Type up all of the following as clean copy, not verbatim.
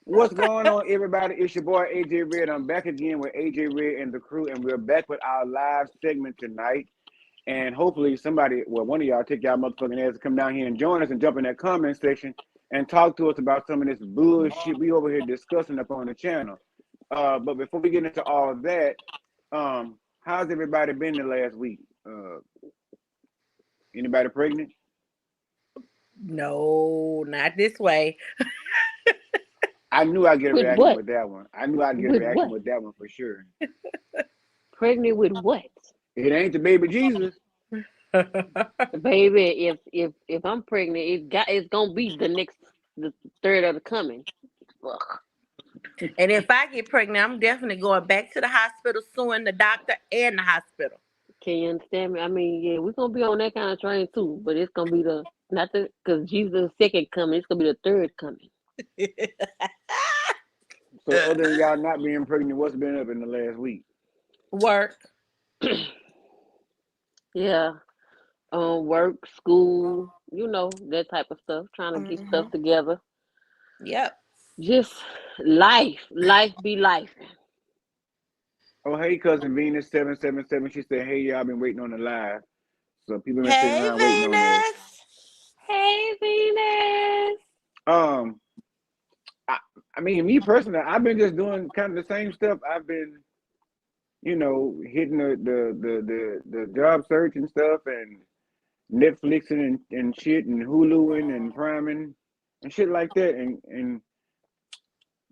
What's going on, everybody? It's your boy AJAERED. I'm back again with AJAERED and the crew, and we're back with our live segment tonight. And hopefully, somebody, well, one of y'all, take y'all motherfucking ass to come down here and join us and jump in that comment section and talk to us about some of this bullshit we over here discussing up on the channel. But before we get into all of that, how's everybody been the last week? Anybody pregnant? No, not this way. I knew I'd get a With reaction what? with that one. I knew I'd get a With reaction what? with that one for sure. Pregnant with what? It ain't the baby Jesus. Baby, if I'm pregnant, it's gonna be the third of the coming. Ugh. And if I get pregnant, I'm definitely going back to the hospital, suing the doctor and the hospital. Can you understand me? I mean, yeah, we're gonna be on that kind of train too, but it's gonna be not the because Jesus' second coming, it's gonna be the third coming. So other than y'all not being pregnant, what's been up in the last week? Work. Yeah. Work, school, that type of stuff. Trying to get stuff together. Yep. Just life. Life be life. Oh, hey, cousin Venus 777. She said, "Hey, y'all been waiting on the live." So people been sitting Hey, around waiting on us. Venus. Hey, Venus. Um, I mean, me personally, I've been just doing kind of the same stuff. I've been, hitting the job search and stuff, and Netflixing and shit, and Huluing and priming and shit like that. And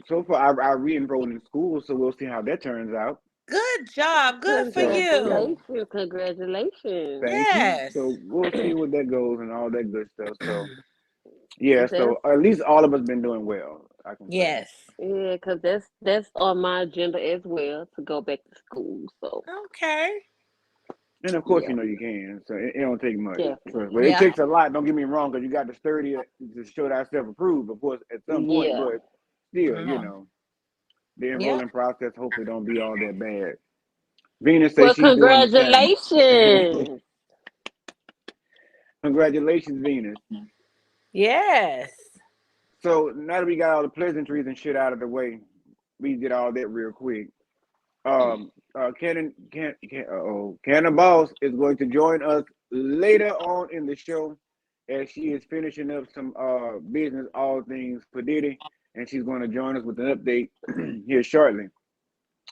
so far, I re-enrolled in school, so we'll see how that turns out. Good job. Good for you. Congratulations. Congratulations. Thank you. Yes. So we'll see where that goes and all that good stuff. So yeah, That's so at least all of us been doing well, I can say. Yes. Yeah, because that's on my agenda as well to go back to school. So Okay. And of course, yeah, you can. So it don't take much. definitely. Well, it Yeah. takes a lot. Don't get me wrong, because you got to sturdy to show that self approved, of course, at some point. Yeah. But still, Uh-huh. the Yep. enrolling process hopefully don't be all that bad. Venus says Well, she's doing the same. congratulations. Congratulations, Venus. Yes. So now that we got all the pleasantries and shit out of the way, we did all that real quick. Cannon Boss is going to join us later on in the show as she is finishing up some business, all things for Diddy, and she's going to join us with an update here shortly.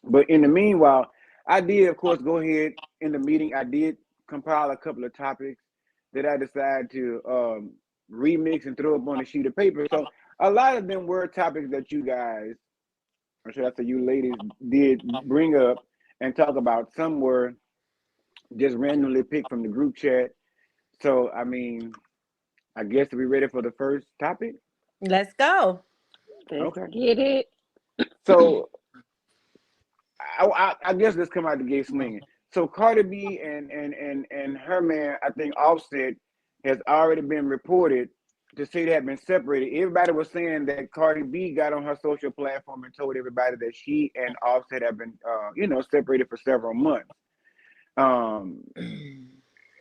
But in the meanwhile, I did, of course, go ahead in the meeting. I did compile a couple of topics that I decided to remix and throw up on a sheet of paper. So a lot of them were topics that you guys, or should I say you ladies, did bring up and talk about. Some were just randomly picked from the group chat. So, I mean, I guess to be ready for the first topic. Let's go. Let's Okay. get it. So, I guess let's come out the gate swinging. So, Cardi B and her man, I think Offset, has already been reported to say they have been separated. Everybody was saying that Cardi B got on her social platform and told everybody that she and Offset have been, separated for several months. Um,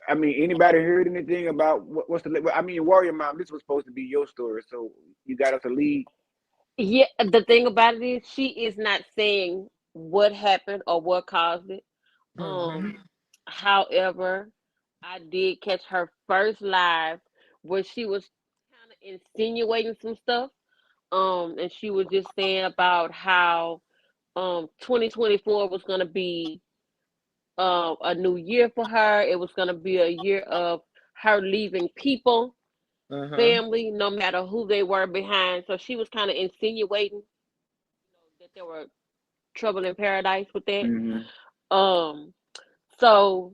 I mean, anybody heard anything about what's the? I mean, Warrior Mom, this was supposed to be your story, so you got us a lead. Yeah, the thing about it is she is not saying what happened or what caused it. Mm-hmm. However, I did catch her first live where she was kind of insinuating some stuff. And she was just saying about how 2024 was gonna be a new year for her. It was gonna be a year of her leaving people, Mm-hmm. family, no matter who they were behind. So she was kind of insinuating that there were trouble in paradise with that. Mm-hmm. Um, so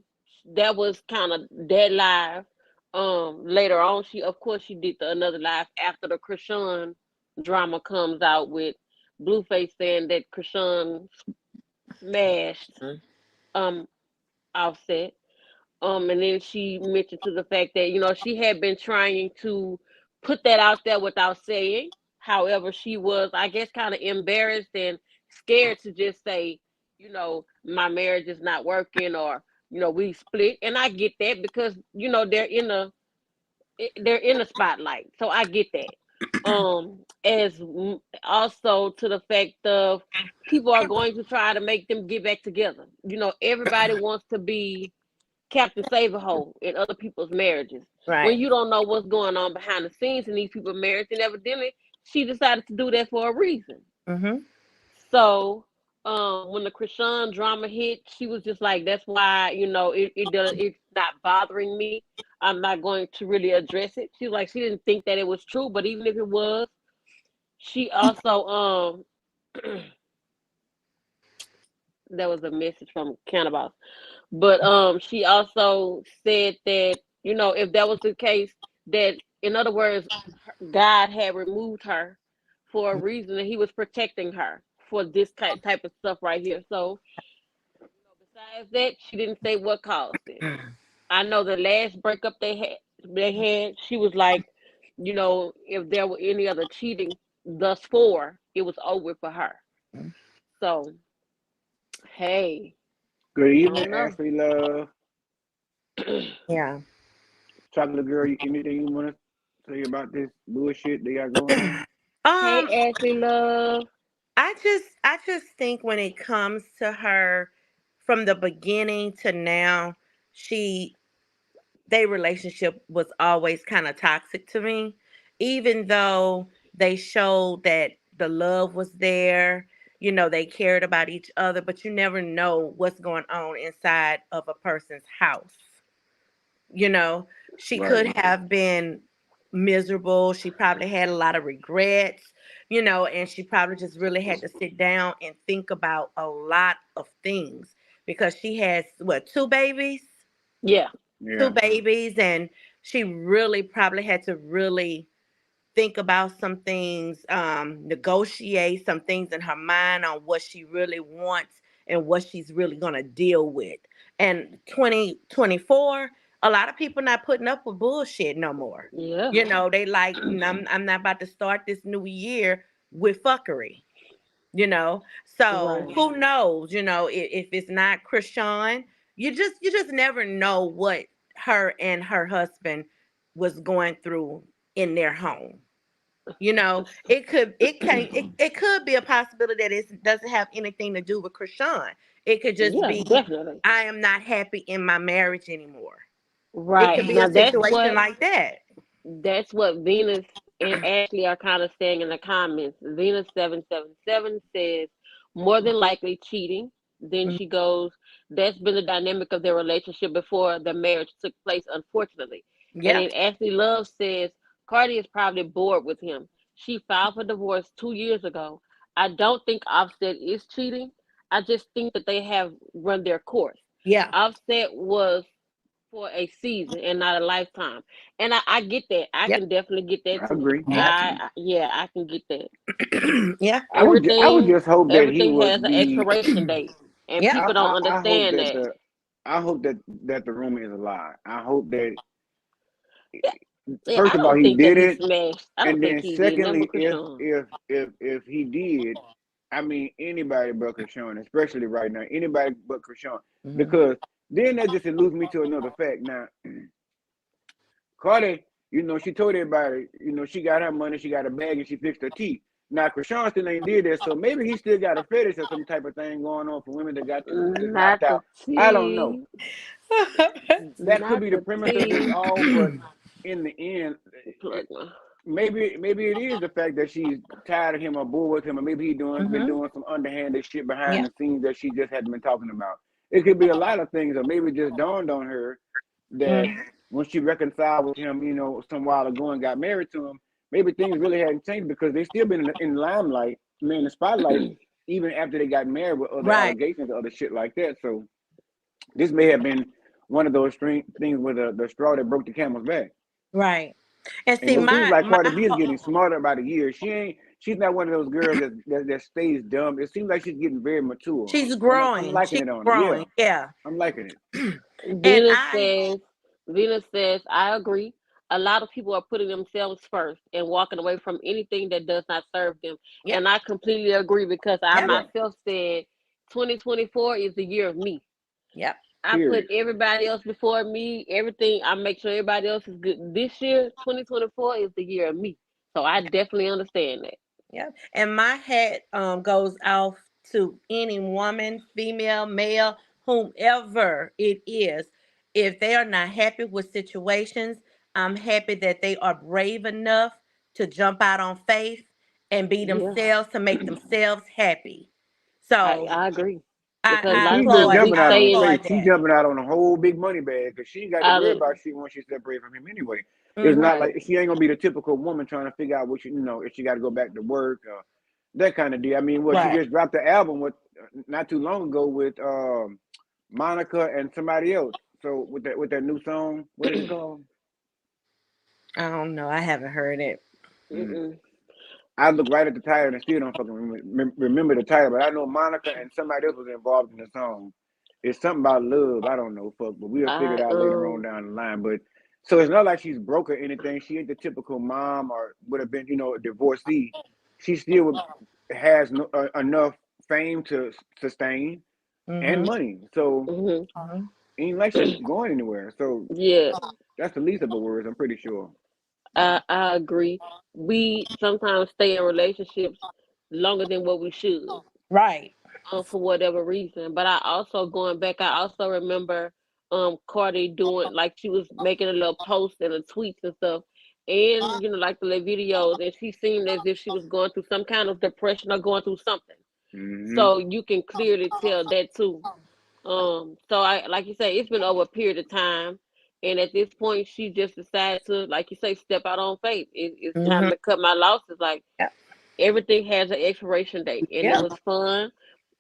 that was kind of that live. Later on, she of course she did another live after the Krishan drama comes out with Blueface saying that Krishan smashed um Offset. And then she mentioned to the fact that she had been trying to put that out there without saying. However, she was, I guess, kind of embarrassed and scared to just say, my marriage is not working, or we split. And I get that because they're in a spotlight, so I get that. As also to the fact of people are going to try to make them get back together. You know, everybody wants to be Captain Save-A-Hole in other people's marriages. When Right. you don't know what's going on behind the scenes in these people's marriage, and evidently she decided to do that for a reason. Mm-hmm. So when the Krishan drama hit, she was just like, "That's why it's not bothering me. I'm not going to really address it." She's like, she didn't think that it was true, but even if it was, she also that was a message from Cannabis. But she also said that, if that was the case, that in other words, God had removed her for a reason, and He was protecting her for this type of stuff right here. So, besides that, she didn't say what caused it. I know the last breakup they had, she was like, if there were any other cheating thus far, it was over for her. So, hey, Good I evening, don't know. Ashley Love. Yeah. Chocolate Girl, anything you want to say about this bullshit they got going on? Hey, Um, Ashley Love. I just think when it comes to her from the beginning to now, she their relationship was always kind of toxic to me. Even though they showed that the love was there, they cared about each other, but you never know what's going on inside of a person's house. you know she Right. could have been miserable. She probably had a lot of regrets, and she probably just really had to sit down and think about a lot of things because she has what, two babies, Yeah, two Yeah. babies and she really probably had to really think about some things, negotiate some things in her mind on what she really wants and what she's really going to deal with. And 2024, a lot of people not putting up with bullshit no more. yeah, They like, I'm not about to start this new year with fuckery. So right. who knows? If it's not Krishan, you just never know what her and her husband was going through in their home. It could be a possibility that it doesn't have anything to do with Krishan. It could just Yeah, be, definitely. I am not happy in my marriage anymore. It Right. could be Now a situation like that. that's what Venus and Ashley are kind of saying in the comments. Venus 777 says more than likely cheating. Then Mhm. she goes, that's been the dynamic of their relationship before the marriage took place, unfortunately. And Yeah. then Ashley Love says Cardi is probably bored with him. She filed for divorce 2 years ago. I don't think Offset is cheating. I just think that they have run their course. Yeah. Offset was for a season and not a lifetime. And I get that. I Yep. can definitely get that I too. agree. Yep. Yeah, I can get that. Yeah. I would Everything just hope that he everything has would an be. expiration date. And Yep. people don't I hope understand that that. the rumor is a lie. I hope that Yeah, yeah, first I of all don't he think that did he it, smashed. I don't and think then he did. Number secondly, Krishan. if he did, I mean anybody but Krishan, especially right now, anybody but Krishan, Mhm. because then that just alludes me to another fact. Now, Cardi, she told everybody, she got her money, she got a bag, and she fixed her teeth. Now, Krishan still ain't did that, so maybe he still got a fetish or some type of thing going on for women that got their teeth knocked Not the out. I don't know. T. That could Not be the the premise of this T. all, but in the end, Plug my. maybe it is the fact that she's tired of him or bored with him, or maybe been Mhm. doing some underhanded shit behind Yeah. the scenes that she just hadn't been talking about. It could be a lot of things, or maybe it just dawned on her that Mhm. when she reconciled with him, some while ago and got married to him, maybe things really hadn't changed because they still been in the limelight, in the spotlight, even after they got married with other Right. allegations, other shit like that. So this may have been one of those things with the straw that broke the camel's back. Right. And And see, it seems my like my Cardi B is getting smarter by the year. She's not one of those girls that stays dumb. It seems like she's getting very mature. she's And I'm growing. liking She's it on her. Yeah, growing. Yeah. I'm liking it. And Venus I says, Venus says, I agree. A lot of people are putting themselves first and walking away from anything that does not serve them. Yep. And I completely agree because I Yep. Yeah, myself said 2024 is the year of me. Yep. I put period. everybody else before me, everything. I make sure everybody else is good. This year, 2024 is the year of me. So I definitely understand that. Yep. And my hat goes off to any woman, female, male, whomever it is. If they are not happy with situations, I'm happy that they are brave enough to jump out on faith and be Yeah, themselves to make themselves happy. I So I agree I, because a And I lot she's of just times applaud we jumping out I on saying faith. applaud She's that. jumping out on a whole big money bag because she ain't got to worry I about shit once she separated from him anyway. It's Hmm. not right. like she ain't gonna be the typical woman trying to figure out what if she got to go back to work or that kind of deal. I mean, what she Right. just dropped the album with not too long ago with Monica and somebody else. So with that new song, what is it called? I don't know. I haven't heard it. Mm. Mm-mm. I look right at the title and still don't fucking remember the title, but I know Monica and somebody else was involved in the song. It's something about love. I don't know, fuck, but we'll figure it I out later on down the line. But so it's not like she's broke or anything. She ain't the typical mom or would have been, a divorcee. She still has enough fame to sustain and Mm-hmm. money. So hmm Hmm. ain't like she's going anywhere. So Yeah, that's the least of her worries, I'm pretty sure. I agree. We sometimes stay in relationships longer than what we should, Right. for whatever reason. But I also going back, I also remember Cardi doing like she was making a little post and a tweets and stuff, and like the little videos, and she seemed as if she was going through some kind of depression or going through something. Hmm. So you can clearly tell that too. So I like you say, it's been over a period of time, and at this point, she just decided to, like you say, step out on faith. It's time Mm-hmm. to cut my losses. Like Yep. everything has an expiration date, and it Yep. was fun.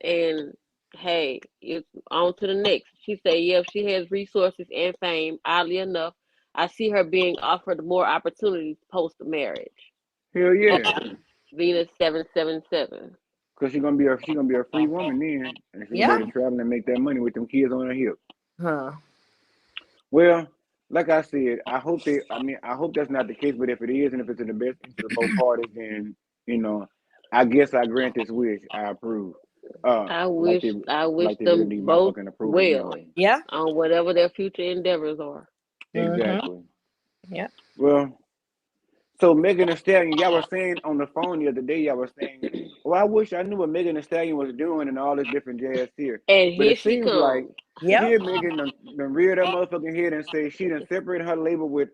And hey, it's on to the next. She said, "Yeah, if she has resources and fame. Oddly enough, I see her being offered more opportunities post marriage." Hell At yeah. Venus 777. Cause she gonna be a free woman then, and she gonna be Yeah. able to travel and make that money with them kids on her hip. Huh. Well, like I said, I hope that's not the case. But if it is, and if it's in the best interest of both parties, then you know, I guess I grant this wish. I approve. I Like they wish I wish like they really them need my both fucking approval well anyway. Yeah. on whatever their future endeavors are. Mm-hmm. Exactly. Yep. Well, so Megan Thee Stallion, y'all were saying on the phone the other day, y'all were saying, "Well, I wish I knew what Megan Thee Stallion was doing and all this different jazz here." And But here it she seems like comes. Yep. here Megan done reared her motherfucking head and say she done separated her label with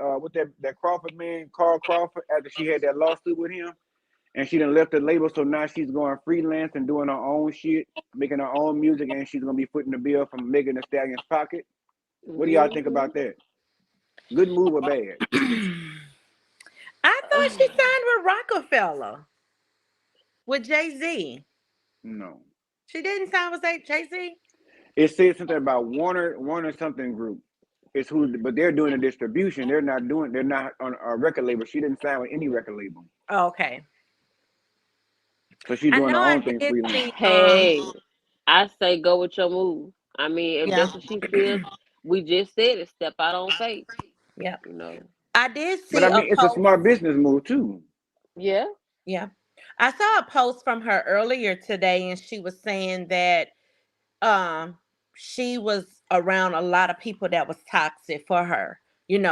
that Crawford man, Carl Crawford, after she had that lawsuit with him, and she done left the label. So now she's going freelance and doing her own shit, making her own music, and she's gonna be putting the bill from Megan Thee Stallion's pocket. What do y'all think Hmm about that? Good move or bad? I thought she signed with Rockefeller with Jay-Z. No. She didn't sign with Jay-Z? It said something about Warner something group. It's who, but they're doing the distribution. They're not on a record label. She didn't sign with any record label, Oh, okay. so she's I doing know her I own thing did freelance. see Hey, I say go with your move. I mean, if yeah. that's what she feels, we just said it. Step out on faith. Yeah. You know. I did But see I a mean, it's a post. smart business move too. Yeah. Yeah. I saw a post from her earlier today and she was saying that um she was around a lot of people that was toxic for her.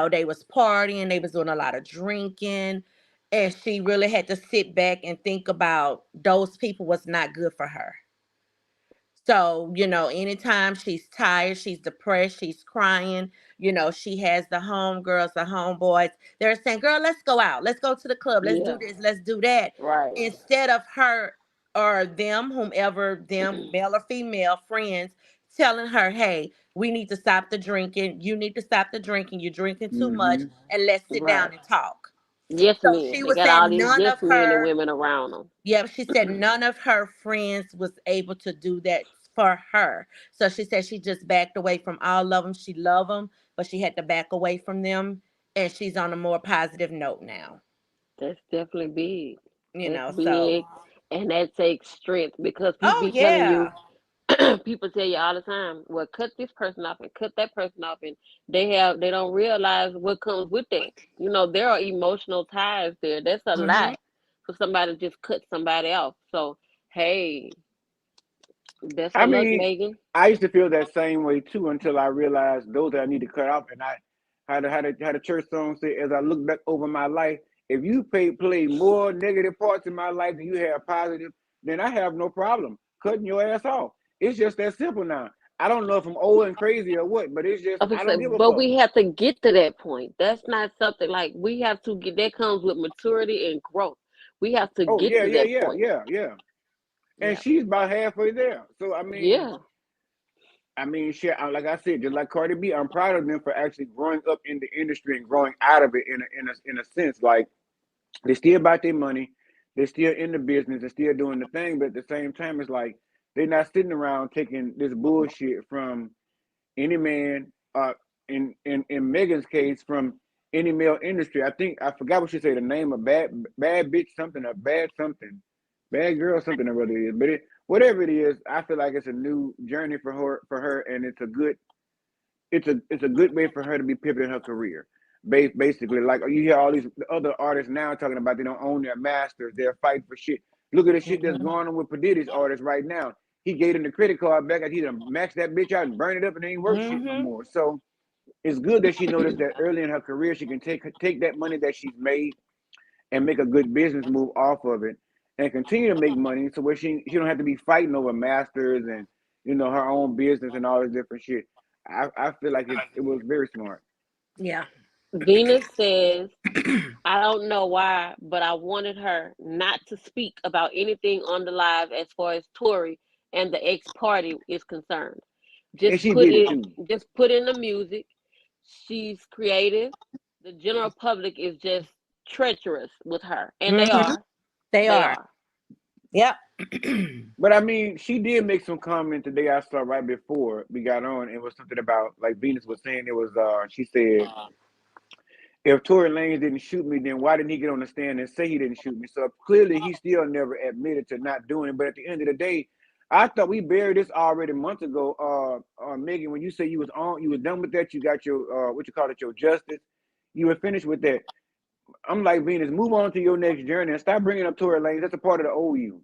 They was partying, they was doing a lot of drinking, and she really had to sit back and think about those people was not good for her. So, anytime she's tired, she's depressed, she's crying, she has the homegirls, the homeboys. They're saying, girl, let's go out. Let's go to the club. Let's do Yeah. this. Let's do that. Right. Instead of her or them, whomever, them, male or female friends, telling her, hey, we need to stop the drinking. You need to stop the drinking. You're drinking too much. Hmm. And let's sit Right. down and talk. Yes, So men. she They was got all saying these none yes of men and her women around Yep, she said them. none of her friends was able to do that for her. So she said she just backed away from all of them. She loved them, but she had to back away from them, and she's on a more positive note now. That's definitely big. That's So big. And that takes strength because people oh be telling you, yeah. people tell you all the time, well, cut this person off and cut that person off. And they don't realize what comes with that. There are emotional ties there. That's a Hmm. lot for somebody to just cut somebody off. So, hey, best I of luck, mean, Megan. I used to feel that same way too until I realized those that I need to cut off, and I how the church song say, as I look back over my life, if you play more negative parts in my life than you have positive, then I have no problem cutting your ass off. It's just that simple now. I don't know if I'm old and crazy or what, but it's just I don't give a But fuck. we have to get to that point. That's not something like we have to get. That comes with maturity and growth. We have to Oh get yeah, to yeah, that yeah, point. yeah, yeah. And Yeah. she's about halfway there. So Yeah. I mean, shit. Like I said, just like Cardi B, I'm proud of them for actually growing up in the industry and growing out of it in a sense. Like they still about their money, they're still in the business, they're still doing the thing, but at the same time, it's like they're not sitting around taking this bullshit from any man. In Megan's case, from any male industry. I think I forgot what she said. The name of bad bitch something, a bad something, bad girl something or whatever it is. But whatever it is, I feel like it's a new journey for her, and it's a good way for her to be pivoting her career. Basically, like you hear all these other artists now talking about they don't own their masters, they're fighting for shit. Look at the shit that's Mhm. going on with Diddy's artists right now. He gave them the credit card back, and he done maxed that bitch out and burn it up, and it ain't worth shit no Mhm. more. So it's good that she noticed that early in her career she can take that money that she's made and make a good business move off of it and continue to make money so where she don't have to be fighting over masters and her own business and all this different shit. I feel like it was very smart. Yeah. Venus says, I don't know why, but I wanted her not to speak about anything on the live as far as Tori and the ex party is concerned. And Just she put did it it too. just put in the music. She's creative. The general public is just treacherous with her. And they Mhm. are. They They are. are. Yep. But I mean, she did make some comment today I saw right before we got on. It was something about like Venus was saying it was she said if Tory Lanez didn't shoot me, then why didn't he get on the stand and say he didn't shoot me? So clearly he still never admitted to not doing it. But at the end of the day, I thought we buried this already months ago. Megan, when you say you was done with that, you got your what you call it, your justice. You were finished with that. I'm like Venus, move on to your next journey and stop bringing up Tory Lanez. That's a part of the old you.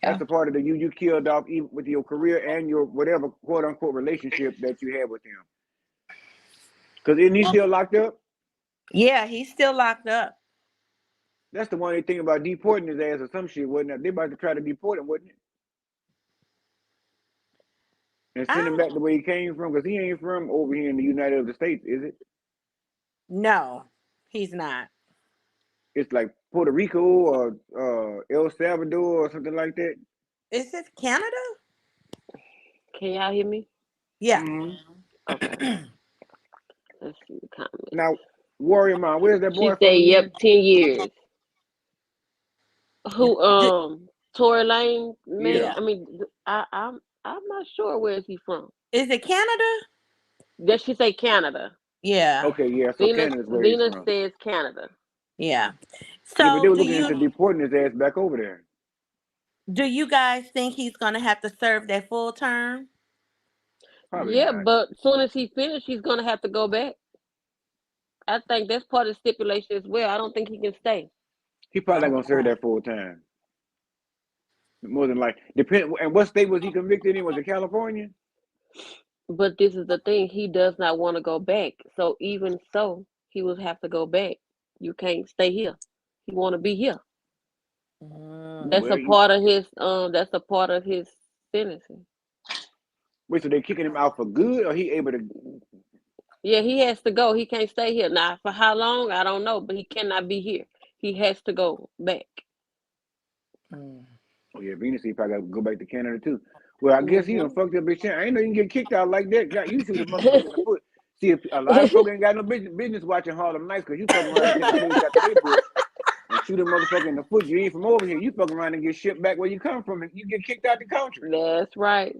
Yeah. That's a part of the you killed off even with your career and your whatever quote unquote relationship that you had with him. Because isn't he still locked up? Yeah, he's still locked up. That's the one they think about deporting his ass or some shit, wasn't it? They about to try to deport him, wasn't it? And I send him don't back the way he came from, because he ain't from over here in the United States, is it? No, he's not. It's like Puerto Rico or El Salvador or something like that. Is this Canada? Can y'all hear me? Yeah. Mm-hmm. Okay. Let's see the comment. Now, Warrior Mom, where's that She boy said, from yep, again? 10 years. Yeah. Who Tory Lane man, Yeah. I mean I'm not sure where is he from. Is it Canada? Did she say Canada? Yeah. Okay, yeah. So Venus Canada's where he's Venus from. says Canada. Yeah. Yeah, but they So were looking into deporting his ass back over there. do you guys think he's gonna have to serve that full term? Probably Yeah, not. but soon as he finished, he's gonna have to go back. I think that's part of the stipulation as well. I don't think he can stay. He probably not gonna serve Okay. that full time. More than like depend. And what state was he convicted in? Was it California? But this is the thing, he does not want to go back. So even so, he will have to go back. You can't stay here. He want to be here. Mm. That's Well, a part of his that's a part of his sentencing. wait, so they kicking him out for good, or he able to? Yeah, he has to go. He can't stay here. Now, for how long, I don't know, but he cannot be here. He has to go back. Mm. Oh yeah, Venus, he probably got to go back to Canada too. Well, I guess he done Hmm fucked up his chance. I ain't know you can get kicked out like that. Got you shoot a motherfucker in the foot. See, if a lot of folks ain't got no business watching Harlem Nights because you fucking around and take a page out of their book and shoot a motherfucker in the foot. You ain't from over here. You fucking around and get shipped back where you come from, and you get kicked out the country. That's right.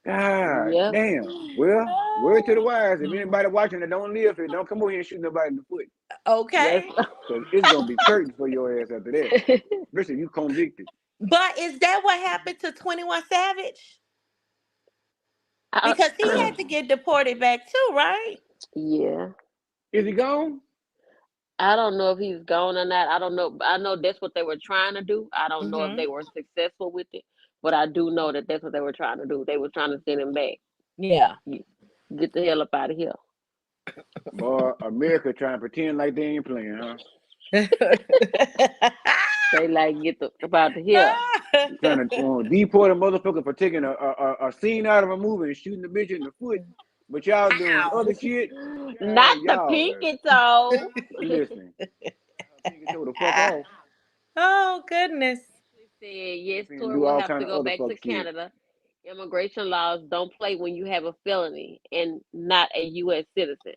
God Yep. damn. Well, word to the wise. If anybody watching that don't live here, don't come over here and shoot nobody in the foot. That's Okay. Because it's going to be curtains for your ass after that. Especially if you convicted. But is that what happened to 21 Savage? I, Because he had to get deported back too, right? yeah. Is he gone? I don't know if he's gone or not. I don't know. I know that's what they were trying to do. I don't know if Mm-hmm. they were successful with it, but I do know that that's what they were trying to do. They were trying to send him back. Yeah. You- Get the hell up out of here. Boy, America trying to pretend like they ain't playing, huh? They like get about to here. Trying to deport a motherfucker for taking a scene out of a movie and shooting the bitch in the foot. But y'all doing other Ow. shit. Not the Y'all, pinky toe. listen. Pinky toe the fuck off. Oh goodness. Said yes, Finna tour do will all have kind to of go other back fuck to shit. Canada. Immigration laws don't play when you have a felony and not a U.S. citizen.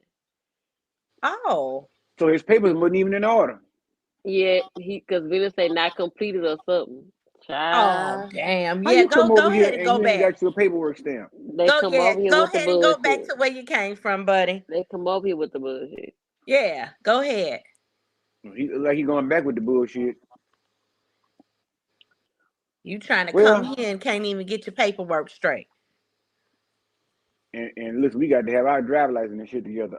Oh. So his papers wasn't even in order. Yeah, because Venus say not completed or something. Oh Child, damn. How Yeah, you come go over go here ahead and and go you ain't back. got your paperwork stamp? they come over here Go with the ahead and go back bullshit. to where you came from, buddy. They come over here with the bullshit. Yeah, go ahead. He like he going back with the bullshit. You trying to come Well, here and can't even get your paperwork straight. and listen, we got to have our driver license and shit together.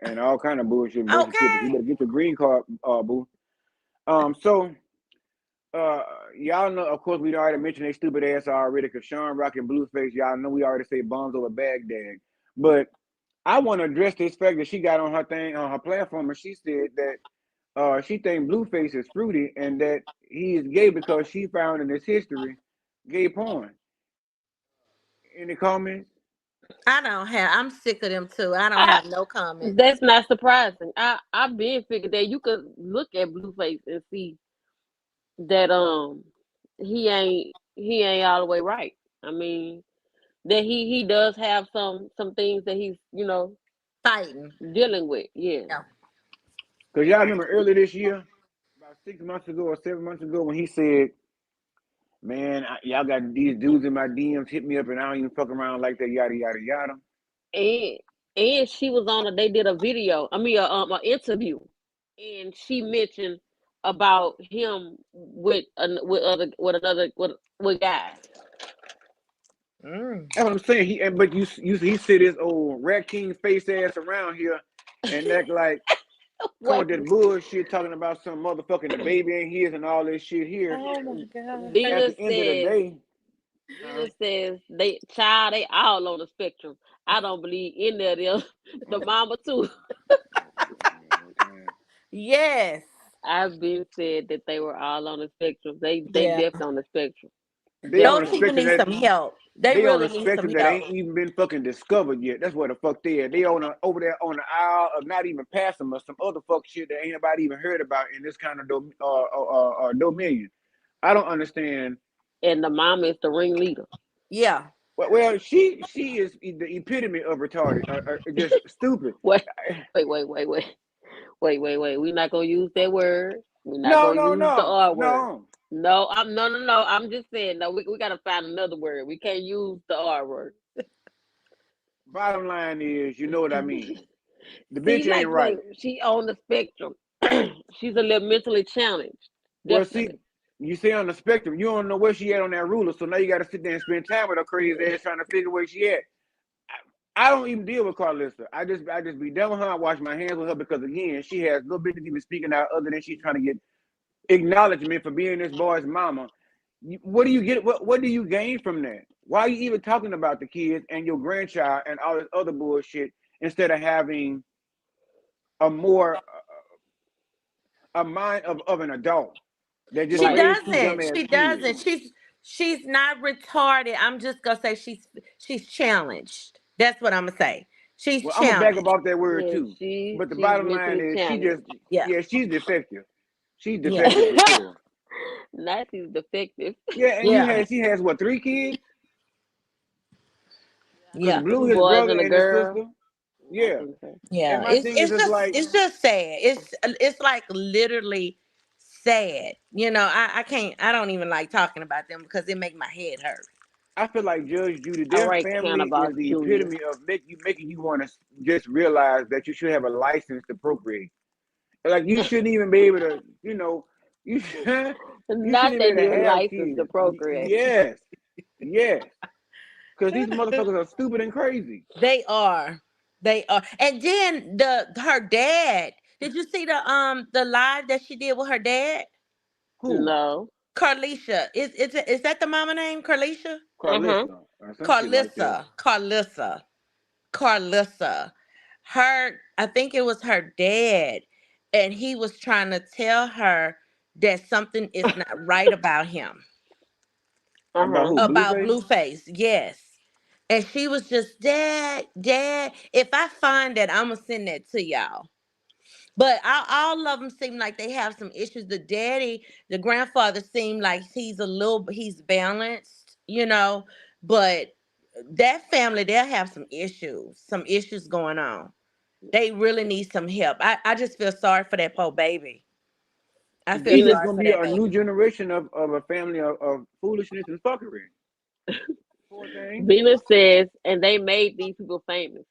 And all kind of bullshit and birth certificates. You Okay. better get your green card, boo. So y'all know, of course, we already mentioned they stupid ass already, cause Sean Rock and Blueface, y'all know we already say bombs over Baghdad. But I want to address this fact that she got on her thing on her platform, and she said that she think Blueface is fruity and that he is gay because she found in his history gay porn. Any comments? I'm sick of them too. I don't I have no comments. That's not surprising. I've been figured that you could look at Blueface and see that he ain't all the way right. I mean that he does have some things that he's Fighting. dealing with. Yeah. Yeah. Because y'all remember earlier this year, about 6 months ago or 7 months ago, when he said, "Man, y'all got these dudes in my DMs hit me up, and I don't even fuck around like that." Yada yada yada. And and she was on they did a video. I mean, a interview, and she mentioned about him with guys. Mm. That's what I'm saying. But he sit his old rat king face ass around here and act like come What with that bullshit talking about some motherfucking the baby ain't his and all this shit here. Oh my god. At Venus the end of the says? day, Venus says they all on the spectrum. I don't believe any of them. The mama too. Yes. I've been said that they were all on the spectrum. They Yeah. definitely on the spectrum. they on Those a Definitely. people spectrum need that some help. They they on really a need some spectrum that help. ain't even been fucking discovered yet. That's what the fuck they at. They over there on the aisle of not even passing us some other fuck shit that ain't nobody even heard about in this kind of dominion. I don't understand. And the mama is the ringleader. Yeah. Well, she is the epitome of retarded, just stupid. Wait, wait. We're not gonna use that word. We're not No, gonna no, use the no, R word. no. No, no. I'm just saying. No, we gotta find another word. We can't use the R word. Bottom line is, you know what I mean. The See, bitch ain't like right. she on the spectrum. She's a little mentally challenged. Well, see, Definitely. you say on the spectrum, you don't know where she at on that ruler, so now you got to sit there and spend time with her crazy ass trying to figure where she at. I don't even deal with Carlissa. I just be done with her. I wash my hands with her because again, she has no business even speaking out other than she's trying to get acknowledgement for being this boy's mama. What do you get? What do you gain from that? Why are you even talking about the kids and your grandchild and all this other bullshit instead of having a more a mind of an adult that just She Right. raised two doesn't. dumbass She kids? doesn't. She's not retarded. I'm just gonna say she's challenged. That's what I'm gonna say. She's Well, I'm gonna back up challenged. off that word Yeah, too. But the she's bottom line mentally is she challenged. just Yeah. yeah, she's defective. She's Yeah. defective for sure. Not she's defective. Yeah, and Yeah. she has what, 3 kids? Cause Yeah. Blue, Two his boys brother and a and his girl. sister. I Yeah. think so. And Yeah. my It's thing is it's just just like, it's just sad. It's like literally sad. I don't even like talking about them because it make my head hurt. I feel like Judge Judy, All their right, family Cannibal is the Junior. epitome of making you want to just realize that you should have a license to procreate. Like you shouldn't even be able to, you should, you Not shouldn't they be able need to a have license to kids. procreate. Yes, yes. Because these motherfuckers are stupid and crazy. They are. They are. And then her dad. Did you see the live that she did with her dad? Who? No. Carlisha. Is that the mama name? Carlisha? Uh-huh. Carlissa or some shit like that. Carlissa. Carlissa. Carlissa. Her I think it was her dad, and he was trying to tell her that something is not right about him, About Uh-huh. who? about Blueface? Blueface. Yes. And she was just, Dad, Dad. If I find that, I'm gonna send that to y'all. But all of them seem like they have some issues. The daddy, the grandfather, seemed like he's balanced, But that family, they'll have some issues going on. They really need some help. I just feel sorry for that poor baby. I feel It's Venus just sorry gonna for be that a new baby. generation of a family of foolishness and fuckery. Poor thing. Venus says, and they made these people famous.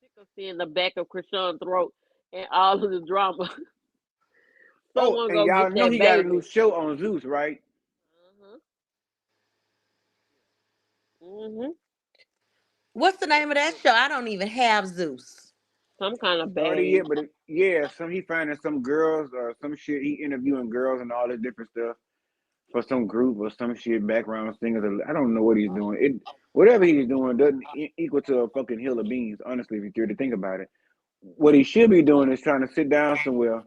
Sick of seeing the back of Krishan's throat and all of the drama. Oh, Someone and go y'all get know that he got a new baby. show on Zeus, right? Uh-huh. Mm-hmm. What's the name of that So show? I don't even have Zeus. Some kind of started babe. yet, but yeah, he finding some girls or some shit. He interviewing girls and all this different stuff for some group or some shit background singers. I don't know what he's doing. Whatever he's doing doesn't equal to a fucking hill of beans. Honestly, if you care to think about it, what he should be doing is trying to sit down somewhere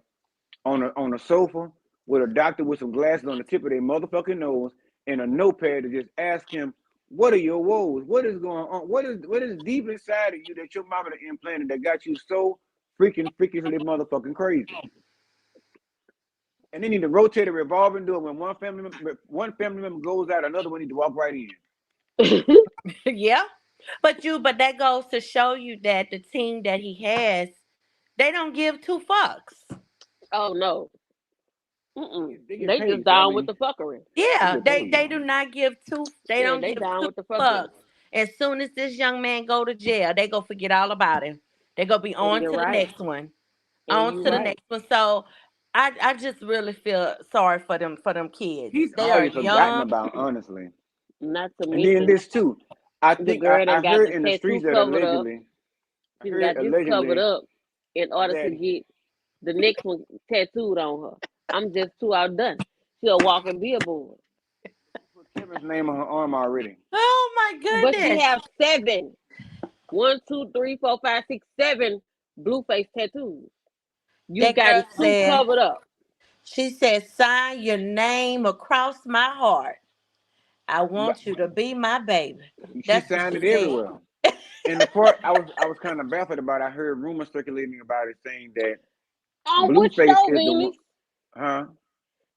on a sofa with a doctor with some glasses on the tip of their motherfucking nose and a notepad to just ask him, what are your woes? What is going on? What is deep inside of you that your mama implanted that got you so freakishly motherfucking crazy? And they need to rotate a revolving door. When one family member goes out, another one need to walk right in. Yeah. But that goes to show you that the team that he has, they don't give two fucks. Oh no. They Mm-mm. get, they get They just paid, so I down with mean, the fuckery. they Yeah, get they paid. do not give they Yeah, don't they give down two with the fuckery. fucks. As soon as this young man go to jail, they go forget all about him. They go be And on you're to the right. next one. And On you to the right. next one. So I just really feel sorry for them kids. He's They are already forgotten young. about, honestly. Not to And then mention this too. I the think girl I that got heard the in the tattoo streets that covered up. allegedly, I She heard got this covered allegedly up in order that to get the next one tattooed on her. I'm just too outdone. She a walking billboard. put Kevin's name on her arm already. Oh my But she goodness. have 7. 1, 2, 3, 4, 5, 6, 7 Blueface tattoos. You That got girl it 2 said, covered up. she said, sign your name across my heart. I But want you to be my baby. she That's what signed she it said. everywhere. And the part I was kind of baffled about, I heard rumors circulating about it saying that On what Blueface show, is the one, Venus? huh?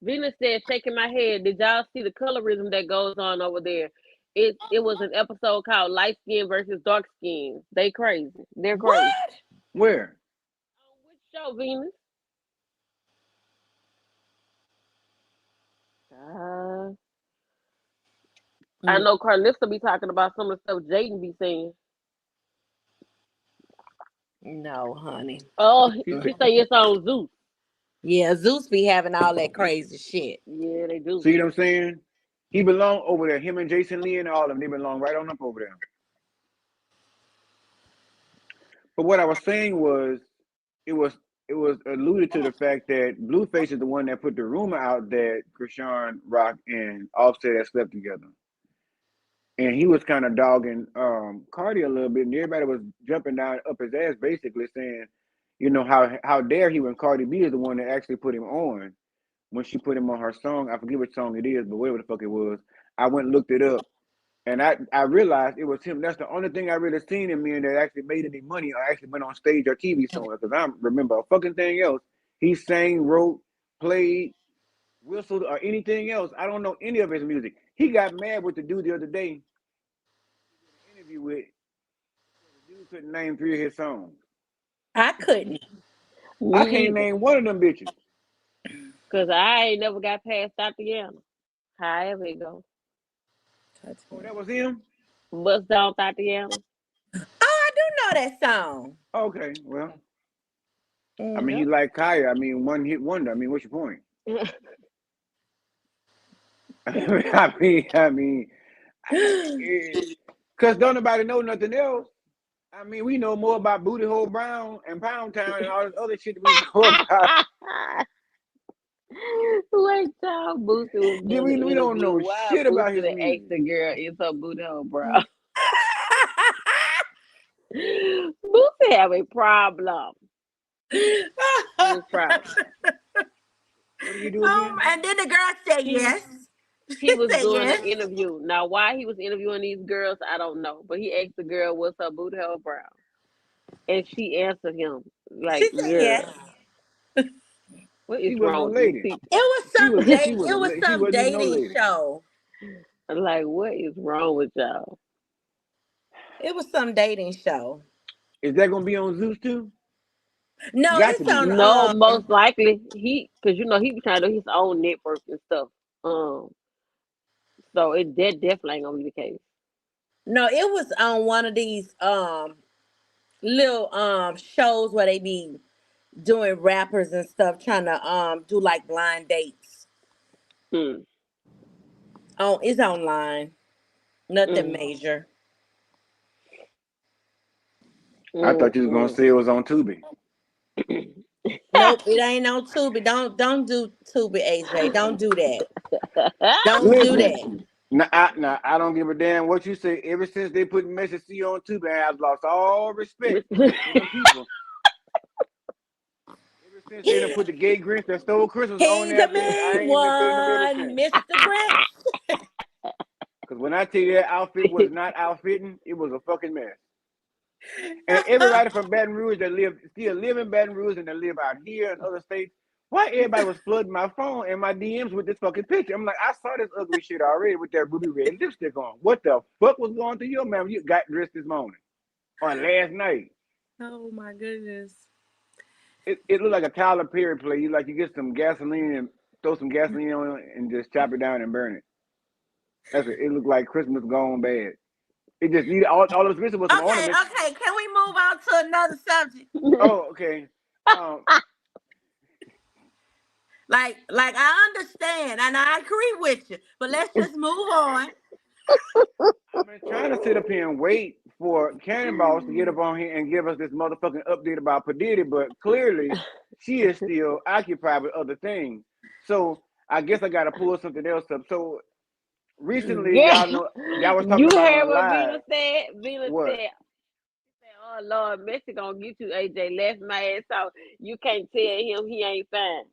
Venus said, shaking my head. Did y'all see the colorism that goes on over there? It was an episode called Light Skin versus Dark Skin. They crazy. They're crazy. What? Where? On which show, Venus? Uh, I Mm, know Carlista be talking about some of the stuff Jaden be saying. no, honey. Oh, She she said, say it's on Zeus. Yeah, Zeus be having all that crazy shit. Yeah, they do. see what I'm saying? He belong over there. Him and Jason Lee and all of them, they belong right on up over there. But what I was saying was, it was it was alluded to the fact that Blueface is the one that put the rumor out that Krishan Rock and Offset had slept together. And he was kind of dogging Cardi a little bit, and everybody was jumping down up his ass, basically saying, how dare he when Cardi B is the one that actually put him on when she put him on her song. I forget which song it is, but whatever the fuck it was. I went and looked it up, and I realized it was him. That's the only thing I really seen him in that actually made any money or actually went on stage or TV somewhere. Because I don't remember a fucking thing else. He sang, wrote, played, whistled, or anything else. I don't know any of his music. He got mad with the dude the other day interview with. The dude couldn't name 3 of his songs. I couldn't. I Me can't either. name one of them bitches. Because I ain't never got past Tatiana. However it goes. Oh, that was him? Bust down Tatiana. Oh, I do know that song. Okay, well, I mean, he Mhm. like Kaya. I mean, one hit wonder. I mean, what's your point? I mean, because don't nobody know nothing else. I mean, we know more about Booty Hole Brown and Pound Town and all this other shit that we know about. Wait till Boosie was Then doing the we don't interview. know Why shit Boosie about his the music. extra girl is her booty hole, bro? Boosie have a problem. Serious problem. What do you do again? And then the girl said yes. He was Said doing yes. an interview. Now, why he was interviewing these girls, I don't know. But he asked the girl, "What's her booty hole brown?" And she answered him She like, said yes. "Girl, what is She was no wrong with these lady. people? It was She some was date. she was It a was she some wasn't even no dating lady. show. Like, what is wrong with y'all?" It was some dating show. Is that gonna be on Zeus too? No, Got to it's be. on. No, most likely because he be trying to do his own network and stuff. So that definitely ain't gonna be the case. No, it was on one of these little shows where they be doing rappers and stuff, trying to do like blind dates. Hmm. Oh, it's online. Nothing Mm. major. I thought you was gonna Mm. say it was on Tubi. Nope, it ain't on Tubi. Don't do Tubi, AJ. Don't do that. Don't do Listen, that. I don't give a damn what you say. Ever since they put Message C on Tubi, I've lost all respect for them people. Ever since they done put the gay Grinch that stole Christmas on He's there, the I main ain't been feeling them ever one, since. Mr. Grinch. Because when I tell you that outfit was not outfitting, it was a fucking mess. And everybody from Baton Rouge that still live in Baton Rouge and that live out here in other states, why everybody was flooding my phone and my DMs with this fucking picture? I'm like, I saw this ugly shit already with that ruby red lipstick on. What the fuck was going through your man? You got dressed this morning or last night. Oh my goodness. It looked like a Tyler Perry play. You get some gasoline and throw some gasoline on it and just chop it down and burn it. It looked like Christmas gone bad. It just needed all it was missing was some Okay, ornaments. okay. Can we move on to another subject? Oh, okay. Like I understand and I agree with you, but let's just move on. I've been trying to sit up here and wait for Cannonballs to get up on here and give us this motherfucking update about Padiddy, but clearly she is still occupied with other things. So I guess I got to pull something else up. So recently, Yeah. y'all was talking You about heard on what live. Vina said? Vina What? said, "Oh Lord, Messi gonna get you, AJ. Left my ass out. You can't tell him he ain't fine."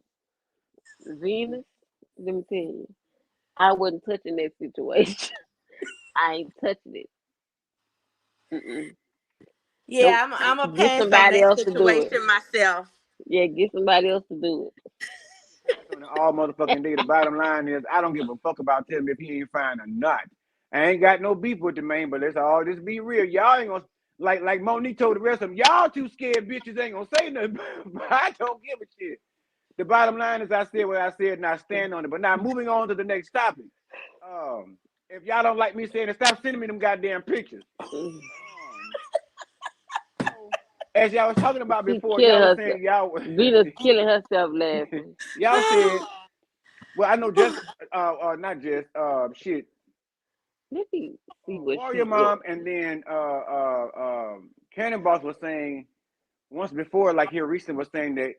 Venus, let me tell you, I wasn't touching that situation. I ain't touching it. Mm-mm. Nope. Yeah, I'm a Get pass on somebody that else to do it. situation myself. Yeah, get somebody else to do it. On all motherfucking day. The bottom line is I don't give a fuck about telling me if he ain't fine or not. I ain't got no beef with the man, but let's all just be real. Y'all ain't gonna like Monique told the rest of them, y'all too scared bitches ain't gonna say nothing. But I don't give a shit. The bottom line is I said what I said and I stand on it. But now moving on to the next topic. If y'all don't like me saying it, stop sending me them goddamn pictures. Mm. As y'all was talking about She before, y'all killing was herself. saying y'all Vina's killing herself laughing. y'all said, well, I know just not just shit. Let me see what Warrior she at. Mom and then Cannon Boss was saying once before, like here recent was saying that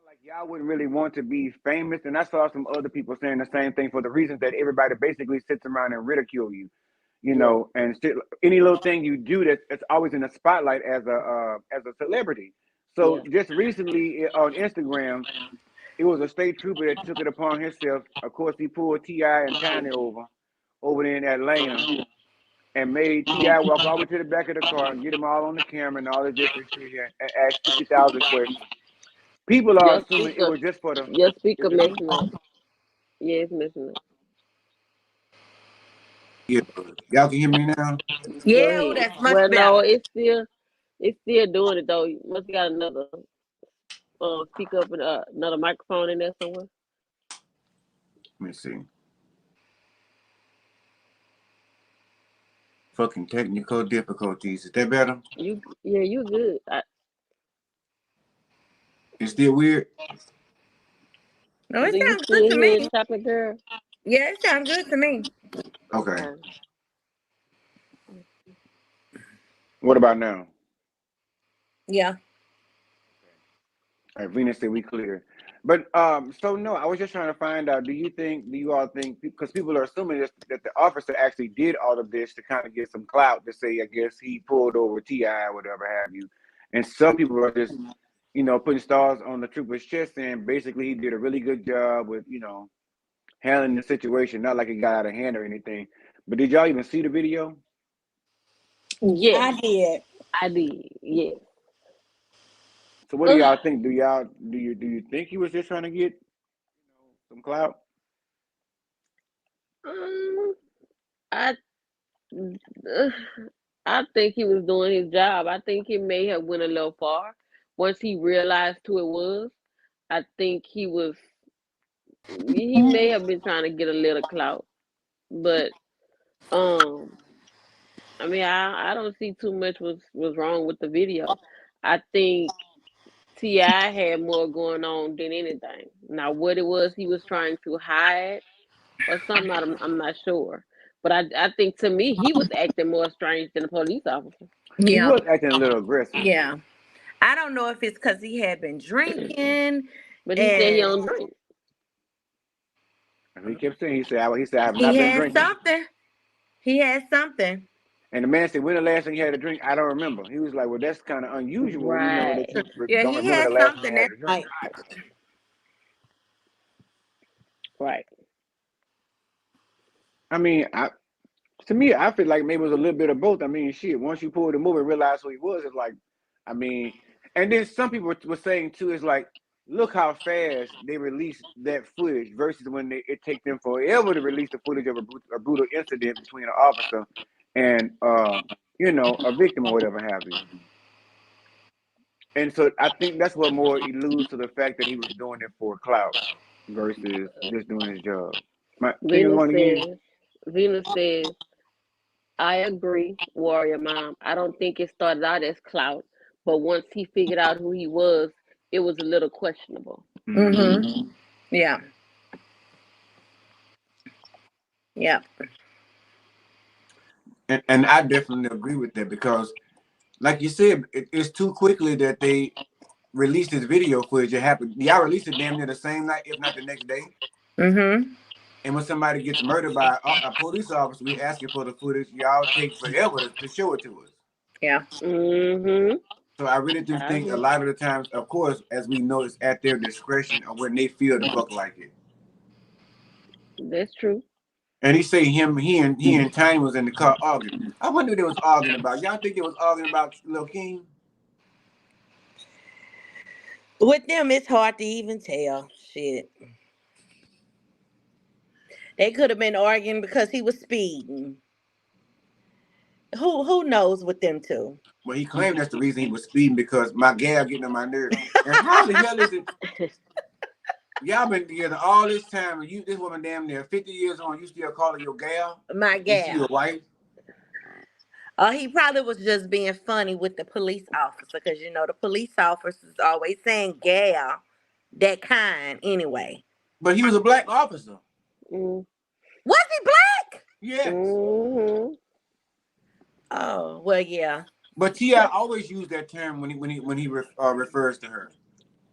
like y'all wouldn't really want to be famous, and I saw some other people saying the same thing for the reasons that everybody basically sits around and ridicule you, Yeah. and any little thing you do that's always in the spotlight as a celebrity. So Yeah. just recently on Instagram, it was a state trooper that took it upon himself. Of course, he pulled Ti and Tiny over there in Atlanta and made Ti walk all the way to the back of the car and get them all on the camera and all this different shit here and ask 50,000 questions. People are Your assuming it speaker, was just for the. your speaker Is it me? messing up. Yeah, it's messing up. Yeah, y'all can hear me now. Go Yeah, oh, ahead. that's much Well, no, better. it's still doing it though. You must got another speak up and another microphone in there somewhere. Let me see. Fucking technical difficulties. Is that better? You good. It's still weird. No, it Do you sounds good still to hear me. chocolate girl? Yeah, it sounds good to me. Okay. Okay. What about now? Yeah. All right, Venus said we clear. But so no, I was just trying to find out. Do you all think because people are assuming that the officer actually did all of this to kind of get some clout to say I guess he pulled over Ti or whatever have you, And some people are just, putting stars on the trooper's chest, saying basically he did a really good job with, handling the situation. Not like it got out of hand or anything. But did y'all even see the video? Yes, I did. I did. Yes. So what do y'all think? Do you think he was just trying to get some clout? Um, I I think he was doing his job. I think he may have went a little far once he realized who it was. I think he may have been trying to get a little clout, but um, I mean, I don't see too much was wrong with the video. I think Ti had more going on than anything. Now, what it was he was trying to hide or something, I'm not sure. But I think to me he was acting more strange than a police officer. He Yeah. was acting a little aggressive. Yeah. I don't know if it's because he had been drinking But he said he and don't drink. And he kept saying, he said, I have not he been had drinking. something. He had something. And the man said, when the last time you had a drink? I don't remember. He was like, well, that's kind of unusual, that Right, you Yeah, don't he remember the had last time you something had that a drink. night. right. I mean, to me, I feel like maybe it was a little bit of both. I mean, shit, once you pull the movie and realize who he was, it's like, I mean, and then some people were saying too, it's like, look how fast they released that footage versus when it take them forever to release the footage of a brutal incident between an officer and a victim or whatever have you. And so I think that's what more alludes to the fact that he was doing it for clout versus just doing his job. Say it Venus one again. says, Venus says, I agree, Warrior Mom. I don't think it started out as clout, but once he figured out who he was, it was a little questionable. Mm-hmm. Mm-hmm. Yeah. Yeah. And I definitely agree with that because, like you said, it's too quickly that they released this video footage. It happened. Y'all released it damn near the same night, if not the next day. Mm-hmm. And when somebody gets murdered by a police officer, we asking for the footage. Y'all take forever to show it to us. Yeah. Mm-hmm. So I really do I think a agree. lot of the times, of course, as we know, it's at their discretion or when they feel the buck like it. That's true. And he and Tiny was in the car arguing. I wonder what they was arguing about. Y'all think they was arguing about Lil King? With them, it's hard to even tell. Shit. They could have been arguing because he was speeding. Who knows with them two? Well, he claimed that's the reason he was speeding because my gal getting on my nerves. And how the hell is it? Y'all been together all this time, and this woman damn near 50 years on, you still calling your gal? My Is she your gal. wife? He probably was just being funny with the police officer because the police officers always saying gal, that kind anyway. But he was a black officer. Mm. Was he black? Yes. Mm-hmm. Oh, well, yeah. But T.I. always used that term when he refers to her.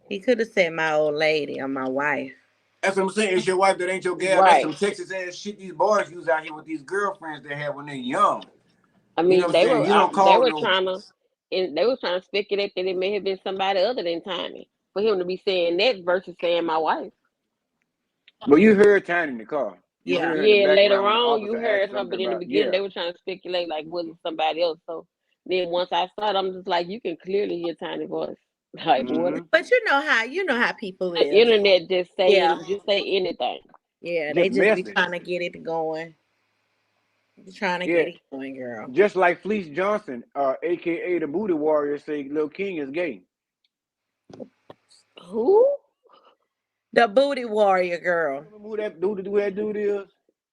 He could have said my old lady or my wife. That's what I'm saying. It's your wife that ain't your gal. That's Right. some Texas ass shit these boys use out here with these girlfriends they have when they're young. I You know mean, what I'm saying? You don't they call were no. trying to, and they were trying to speculate that it may have been somebody other than Tiny for him to be saying that versus saying my wife. But you heard Tiny in the car. You Yeah. heard her in the Yeah, later background when the on you officer asked heard her, something but in the about, beginning yeah. they were trying to speculate like was it somebody else. So then once I started, I'm just like, you can clearly hear Tiny voice. Like what? Mm-hmm. But you know how people The is. internet Yeah. just say anything. Yeah, they Just just be messy. trying to get it going. Trying to Yeah. get it going, girl. Just like Fleece Johnson, aka the Booty Warrior, say Lil King is gay. Who? The booty warrior girl. You remember who that dude is?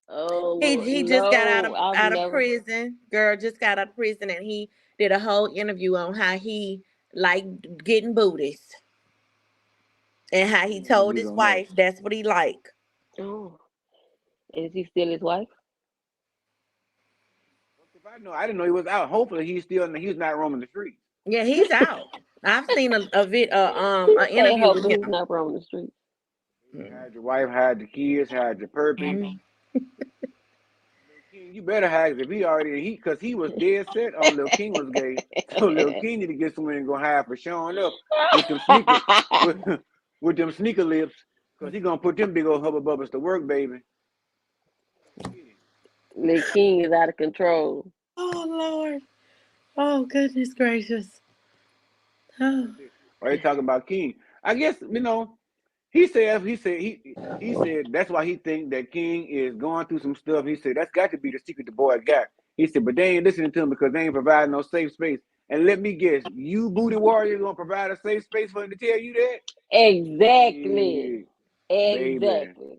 Oh He Lord, he just got out no, of I've out of never. prison. Girl just got out of prison and he did a whole interview on how he liked getting booties and how he I'm gonna told get his on that. wife that's what he like. Oh, is he still his wife? If I didn't know he was out. Hopefully he's not roaming the streets. Yeah, he's out. I've seen He an said, interview with hopefully he's him. not roaming the streets. Hide your wife, hide your kids, hide your purpose. Mhm. Lil You better have if he already because he was dead set on Lil King was gay. So Lil King need to get somewhere and go hide for showing up with them sneaker with, with them sneaker lips. Cause he gonna put them big old hubba bubbas to work, baby. The king is out of control. Oh Lord. Oh goodness gracious. Oh. Why you talking about King? I guess he said that's why he think that King is going through some stuff. He said that's got to be the secret the boy got. He said, but they ain't listening to him because they ain't providing no safe space. And let me guess, you booty warrior gonna provide a safe space for him to tell you that? Exactly. Yeah, baby. Exactly.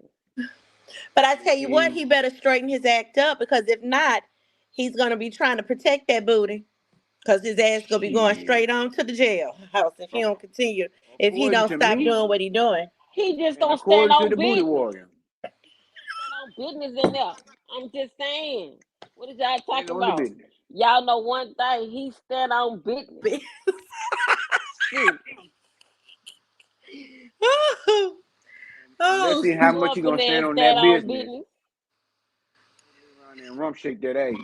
But I tell you what, he better straighten his act up because if not, he's gonna be trying to protect that booty. Cause his ass gonna be going straight on to the jailhouse if he don't continue, if he According don't to stop me, doing what he doing. He just and don't stand according to on the booty business. warrior, Stand on business in there. I'm just saying. What is y'all stand talking on the about? business. Y'all know one thing. He stand on business. See, Let's Oh, see how go much up you in gonna there stand and on stand that on business. business. Around there and rump shake that ass.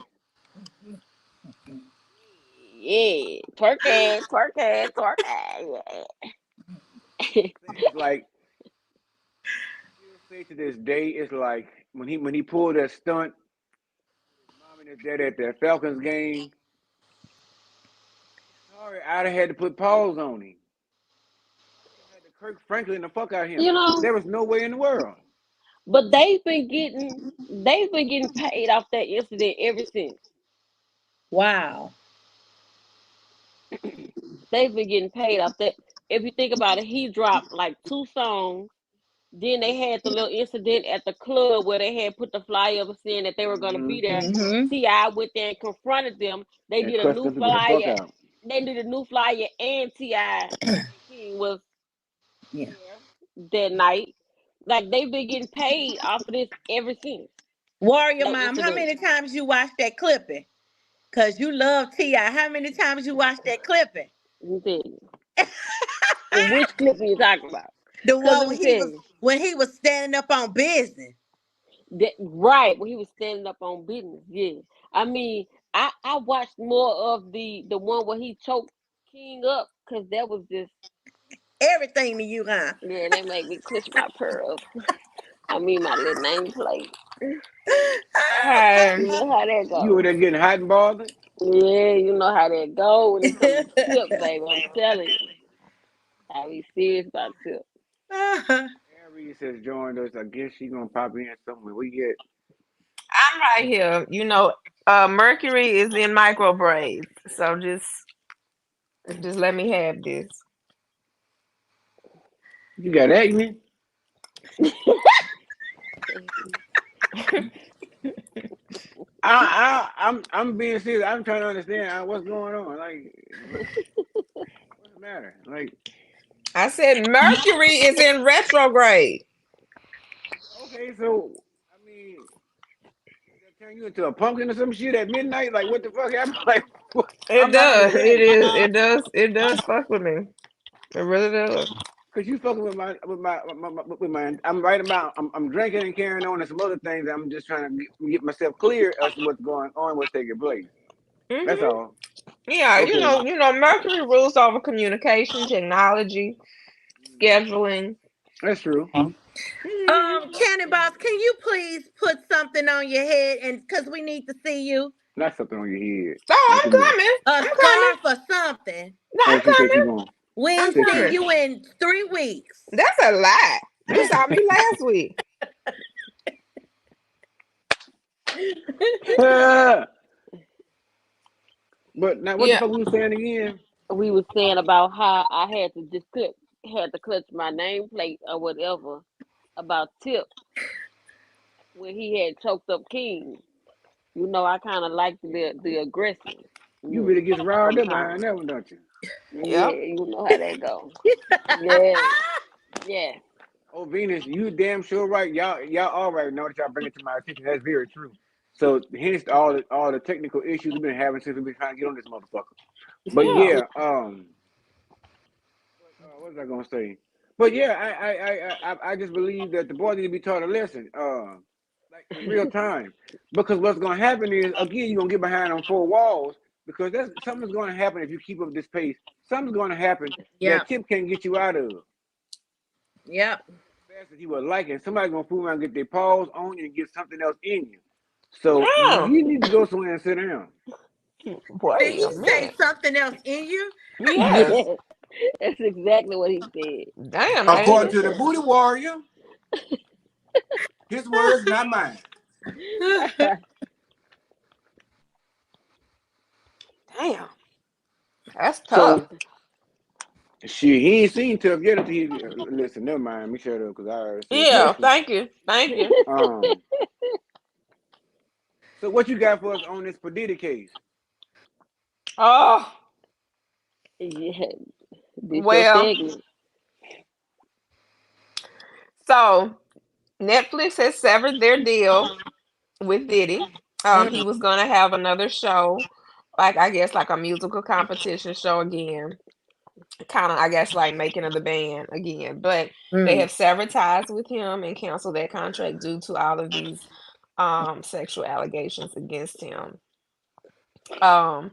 Yeah, twerk it, twerk it, twerk it. Yeah. It's like still say to this day, it's like when he pulled that stunt, mom and his dad at that Falcons game. Sorry, I'd have had to put pause on him. I had to Kirk Franklin the fuck out of him. You know, There was no way in the world. but they've been getting paid off that incident ever since. wow. They've been getting paid off that. If you think about it, he dropped like 2 songs. Then they had the little incident at the club where they had put the flyer up saying that they were gonna be there. Mm-hmm. T.I. went there and confronted them. They And did a cussed new them people the fuck flyer. out. They did a new flyer, and T.I. and King was Yeah. there that night. Like they've been getting paid off of this ever since Warrior that mom, how incident. many times you watched that clipping? Cause you love T.I. How many times you watched that clipping? Let me tell you. And which clip are you talking about? The Because one let me tell you. when he was standing up on business. That right when he was standing up on business, yeah. I mean, I watched more of the one where he choked King up because that was just Everything to you, huh? yeah, that made me clutch my pearls. I mean my little nameplate. Hey, You know how that You were go. there getting hot and bothered? Yeah, you know how that go when it comes to tip, baby. I'm telling you, I be serious about tip. Aries has joined us. I guess she gonna pop in somewhere. We get I'm right here. Mercury is in micro braids, so just let me have this. you got acne. I'm being serious. I'm trying to understand what's going on. Like, what's the matter? Like, I said Mercury is in retrograde. okay, so I mean, that turn you into a pumpkin or some shit at midnight? Like, what the fuck happened? Like, It I'm not does. It understanding. is. It does. It does fuck with me. It really does. Cause you fucking with my I'm right about I'm drinking and carrying on and some other things. I'm just trying to get myself clear as to what's going on, what's taking place. That's Hmm. all. Yeah, Okay. Mercury rules over communication, technology, scheduling. That's true. Hmm. Candy Boss, can you please put something on your head and cause we need to see you? Not something on your head. Oh, Like I'm you mean. coming. A I'm coming. scarf or something. No, Oh, I'm she said she coming. going. We I'm ain't Said she. seen coming. you in 3 weeks. That's a lie. You saw me last week. But now, what the Yeah. fuck we was saying again? We was saying about how I had to clutch my nameplate or whatever about Tip when he had choked up King. You know, I kind of like the aggressive. You Yeah, really gets riled up sometimes. behind that one, don't you? Yeah, Yep. you know how that go. Yeah, yeah. Oh, Venus, you damn sure right. Y'all all right. Know that y'all bring it to my attention. That's very true. So hence all the technical issues we've been having since we've been trying to get on this motherfucker. But Yeah. yeah, what was I gonna say? But yeah, I just believe that the boy need to be taught a lesson. like in real time. Because what's gonna happen is again you're gonna get behind on four walls because that's something's gonna happen if you keep up this pace. Something's gonna happen that Yep. Tip can't get you out of. Yep. Fast as he would like it, somebody's gonna fool around and get their paws on you and get something else in you. So Yeah. you need to go somewhere and sit down. Did Wait he a say minute. something else in you? Yes. Yes, that's exactly what he said. Damn, ain't According it? to the booty warrior, his words, not mine. Damn. That's tough. So he ain't seen Tough yet until he listen, never mind, let me shut up because I already said too Yeah, much. thank you. Thank you. Um so what you got for us on this Padiddy case? Oh, Yeah, this your well, segment. so Netflix has severed their deal with Diddy. He was gonna have another show, like I guess like a musical competition show again. Kind of, I guess, like Making of the Band again. But they Mm. have severed ties with him and canceled that contract due to all of these sexual allegations against him. Um,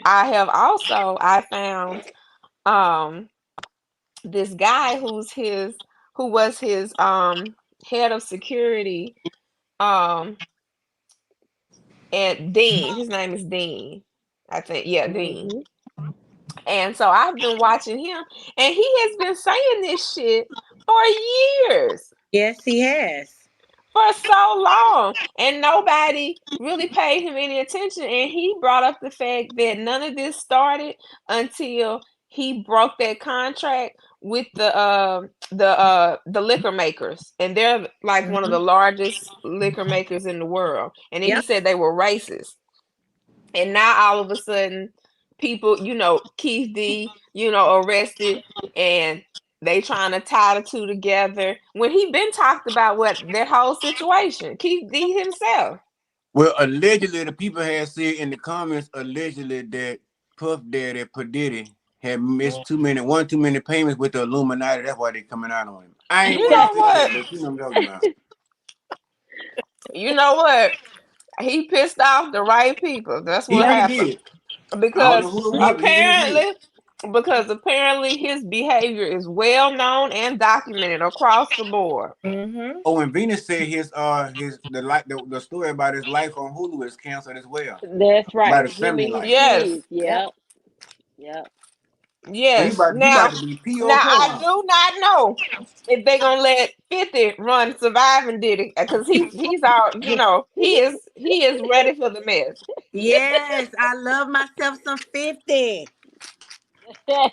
I found um this guy who was his head of security, um and Dean. His name is Dean. I think, yeah, Dean. Hmm. And so I've been watching him, and he has been saying this shit for years, Yes, he has. for so long, and nobody really paid him any attention. And he brought up the fact that none of this started until he broke that contract with the liquor makers, and they're like one of the Hmm. largest liquor makers in the world. And then he Yep. said they were racist. And now all of a sudden, people, Keith D, arrested, and they trying to tie the two together when he been talked about what that whole situation. Keith D himself. Well, allegedly, the people had said in the comments, allegedly, that Puff Daddy, P. Diddy, had missed one too many payments with the Illuminati. That's why they coming out on him. I ain't You witness know to that, what? but you know what I'm talking about. You know what? He pissed off the right people. That's He what Yep. really happened. did. I don't Because know who it was, but he really did. apparently, because apparently his behavior is well known and documented across the board. Hmm. Oh, and Venus said the story about his life on Hulu is canceled as well That's by right. the Him family and his life. Yes. kids. Yep. Yep. Yep. So he Yes. about to be Now PO I huh? do not know if they gonna let 50 run surviving Diddy, because he's out. He is ready for the mess. Yes, I love myself some 50.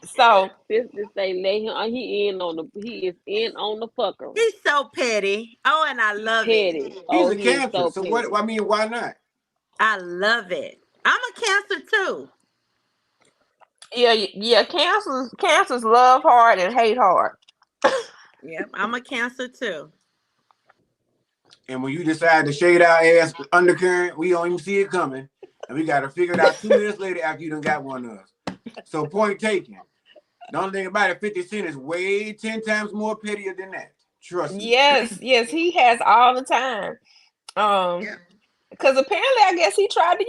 So Sister say let him. He is in on the fuckery. He's so petty. Oh, and I love it. Petty. He's Oh, a he is cancer. so So what? petty. I mean, why not? I love it. I'm a Cancer too. yeah, yeah, cancers love hard and hate hard. Yep, I'm a Cancer too. And when you decide to shade our ass undercurrent, we don't even see it coming. And we got to figure it out 2 minutes later after you done got one of us. So point taken. The only thing about it, 50 Cent is way 10 times more pettier than that. Trust me. Yes, yes, he has all the time. Yeah. Because apparently, I guess he tried to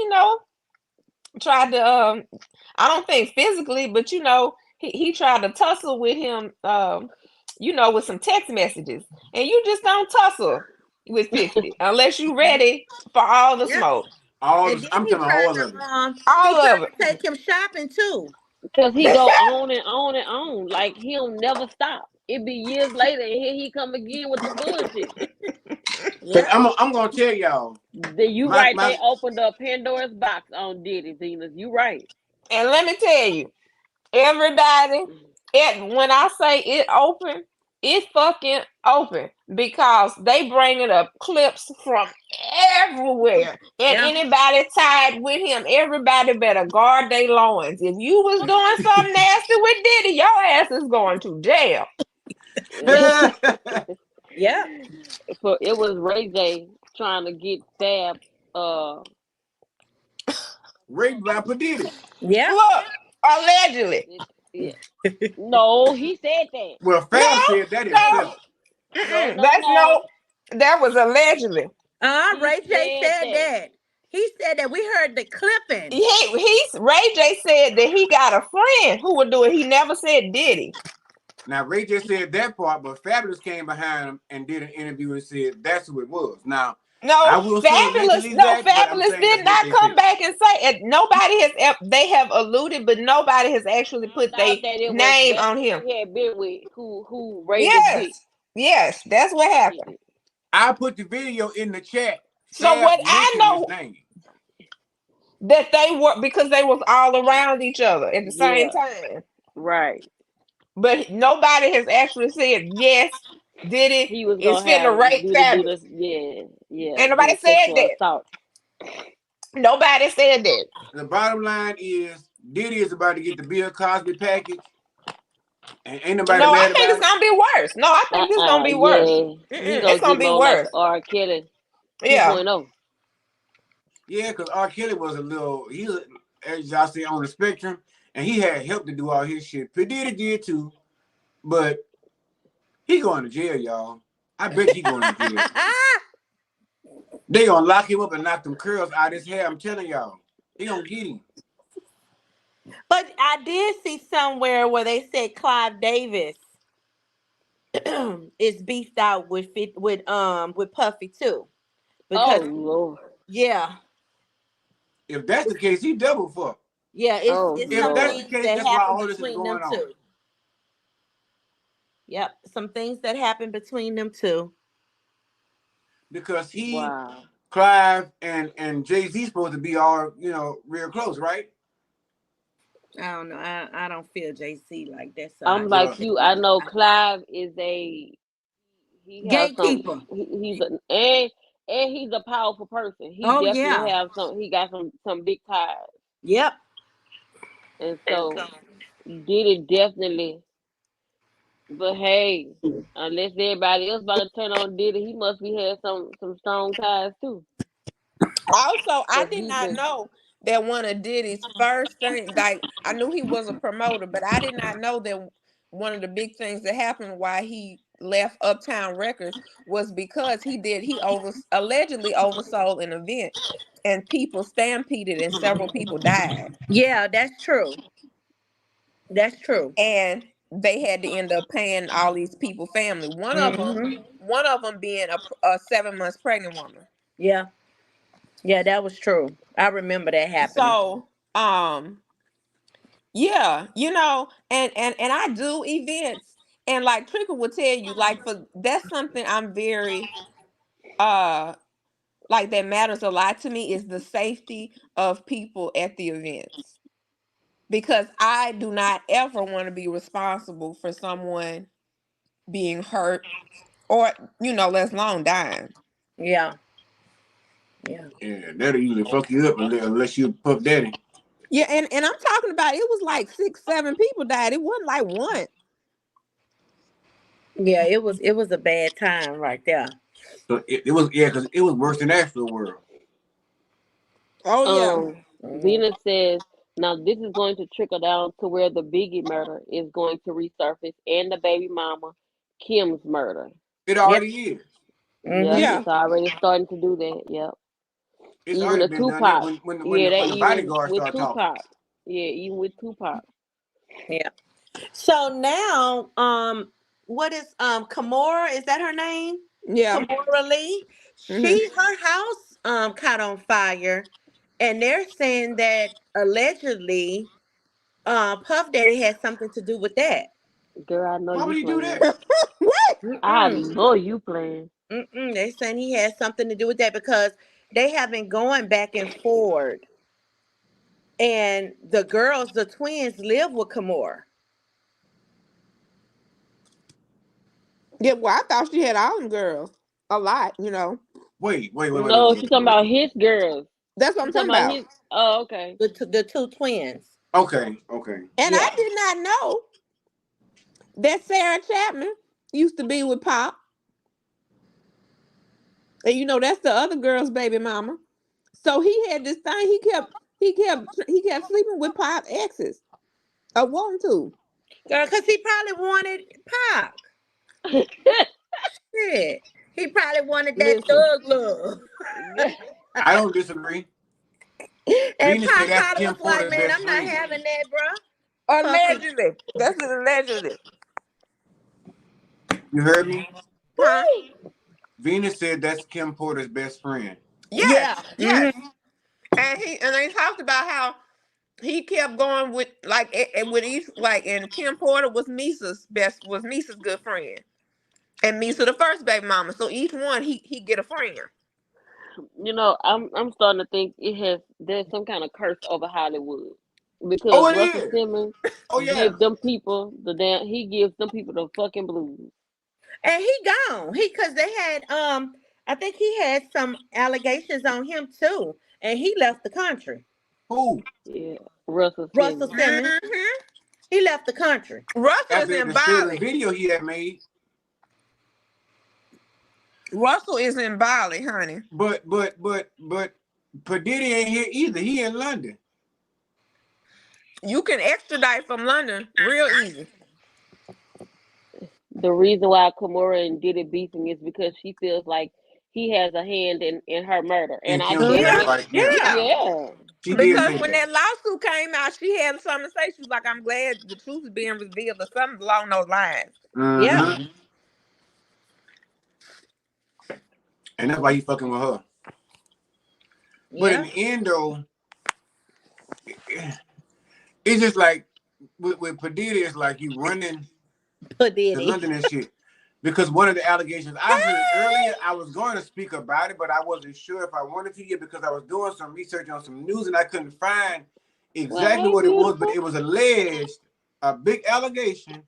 I don't think physically, but he tried to tussle with him, with some text messages. And you just don't tussle with 50 unless you ready for all the Yep. smoke. And then I'm talking about all of it. he All tried of it. to take him shopping too. Cause he go on and on and on. Like he'll never stop. It be years later and here he come again with the bullshit. Cause Yep. I'm gonna tell y'all, You my right, my they opened up Pandora's box on Diddy, Venus. You right. And let me tell you, everybody, when I say it open, it fucking open, because they bringing up clips from everywhere, and Yeah. anybody tied with him, everybody better guard their loins. If you was doing something nasty with Diddy, your ass is going to jail. Yep. It was Ray J trying to get Fab. Uh, raped by P. Diddy. Yep. Look, allegedly. yeah. No, he said that. Well, No, Fab said that no, himself. No, no, that's no. no. That was allegedly. Ray He J said said that. that. He said that. We heard the clipping. Ray J said that he got a friend who would do it. He never said Diddy. Now Ray just said that part, but Fabulous came behind him and did an interview and said that's who it was. Now I will say allegedly that, but I'm Fabulous saying did that's what not they come said. back and say it. Nobody has. They have alluded, but nobody has actually Found put their out that it was name that's on him. who he had been with, who Ray was with. Yes, that's what happened. I put the video in the chat. So what Fab I mentioned his know name. that they were, because they was all around each other at the same Yeah, time. right. But nobody has actually said yes. Diddy He was is gonna finna have rape Diddy do Fabulous. this. Yeah, yeah. And Do nobody the said sexual that. assault. Nobody said that. The bottom line is Diddy is about to get the Bill Cosby package, and ain't nobody No, I mad think about it's it. gonna be worse. No, I think it's gonna be worse. Yeah. He It's gonna gonna get be more like worse. R. Kelly Yeah. 2.0. Yeah, because R. Kelly was he was, as y'all say, on the spectrum, and he had help to do all his shit. P. Diddy did too, but he going to jail, y'all. I bet he going to jail. They gonna lock him up and knock them curls out his hair. I'm telling y'all, they gonna get him. But I did see somewhere where they said Clive Davis is beefed out with Puffy too. Oh Because Lord. yeah, If that's the case, he double fuck. yeah, Oh it's If some that's the Lord. things case, that that's why happen all this is between them going on. two. Yep, some things that happen between them two. Because Wow. Clive, and Jay-Z supposed to be all real close, right? I don't know. I don't feel JC like that, so I I'm can't like Well, say you. I nothing know about Clive is he has some gatekeeper. he's and he's a powerful person. He Oh definitely yeah. have he got some big ties. Yep. And so did it definitely. But hey, unless everybody else about to turn on Diddy, he must be had some strong ties too. Also, I Cause did he not been know that one of Diddy's first things, like I knew he was a promoter, but I did not know that one of the big things that happened why he left Uptown Records was because he allegedly oversold an event and people stampeded and several people died. Yeah, that's true. That's true. And they had to end up paying all these people family. Hmm. One of them being a 7 months pregnant woman. Yeah. Yeah, that was true. I remember that happening. So, yeah, and I do events, and like Trickle will tell you, like for that's something I'm very uh like that matters a lot to me is the safety of people at the events. Because I do not ever want to be responsible for someone being hurt or let alone dying. Yeah. Yeah. yeah, that'll usually fuck you up unless you Puff Daddy. Yeah, and I'm talking about it was like 6, 7 people died. It wasn't like one. Yeah, it was a bad time right there. So it was because it was worse than Astro World. Oh yeah. Mhm. Venus says now this is going to trickle down to where the Biggie murder is going to resurface and the baby mama Kim's murder. It Yep. already is. Yep, Mhm. Yeah. it's already starting to do that. Yep. It's Even already the been done. That Tupac. Yeah, they when the even bodyguard with started talking. Tupac. Yeah, even with Tupac. Yeah. So now, what is Kimora? Is that her name? Yeah. Kimora Lee. Hmm. Her house caught on fire, and they're saying that allegedly, Puff Daddy had something to do with that. Girl, I know Why would you he do playing. that? What? I Mm-mm. know you playing. Mm-mm. They're saying he had something to do with that because they have been going back and forward, and the girls, the twins, live with Kimora. Yeah, well, I thought she had all them girls. A lot. No, Wait. she's talking about his girls. That's what I'm She's talking talking about about. his. Oh, okay. The two twins. Okay. And I Yeah. did not know that Sarah Chapman used to be with Pop. And that's the other girl's baby mama. So he had this thing. He kept sleeping with Pop exes. I want to. Girl, because he probably wanted Pac. Shit. He probably wanted that Listen. thug love. I don't disagree. And Venus said Pop that's Carter Kim was like, Porter's man, best I'm not friend. having that, bro. Allegedly. That's allegedly. You heard me? Huh? Venus said that's Kim Porter's best friend. Yes. Yeah. Yes. And they talked about how he kept going with like with each like, and Kim Porter was Misa's good friend, and Misa the first baby mama. So each one he get a friend. You know, I'm starting to think there's some kind of curse over Hollywood because Oh, it Russell is. Simmons Oh, yeah. he gives them people the fucking blues. And he gone. Cause they had I think he had some allegations on him too. And he left the country. Who? Yeah, Russell Russell Simmons. Simmons. He left the country. Russell is After in the spirit Bali. video he had made. Russell is in Bali, honey. But Diddy ain't here either. He in London. You can extradite from London real easy. The reason why Kimora and Diddy beefing is because she feels like he has a hand in her murder, and And I Kim's guess death, Yeah, right? Yeah. yeah. yeah. She did Because say when that. that lawsuit came out, she had something to say. She was like, "I'm glad the truth is being revealed," or something along those lines. Yeah. Mm-hmm. And that's why he fucking with her. But in Yeah. the end, though, it's just like with Padilla, it's like you running But to Diddy. London and shit. Because one of the allegations I heard earlier, I was going to speak about it, but I wasn't sure if I wanted to yet because I was doing some research on some news and I couldn't find exactly Well, what hey, it was, but beautiful. it was alleged, a big allegation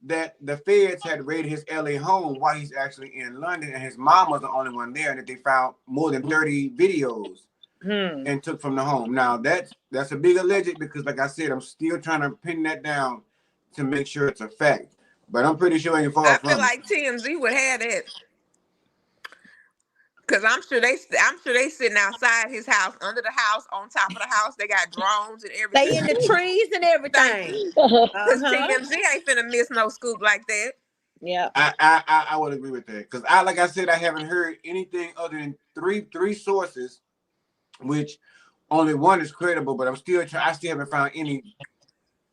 that the feds had raided his LA home while he's actually in London, and his mom was the only one there, and that they found more than 30 videos and took from the home. Now that's a big alleged because, like I said, I'm still trying to pin that down to make sure it's a fact. But I'm pretty sure it ain't far I feel from it. like TMZ would have that, because I'm sure they sitting outside his house, under the house, on top of the house. They got drones and They everything. in the trees and Thank everything. you, because Uh-huh. TMZ ain't finna miss no scoop like that. Yeah. I would agree with that because like I said, I haven't heard anything other than three sources, which only one is credible, but I still haven't found any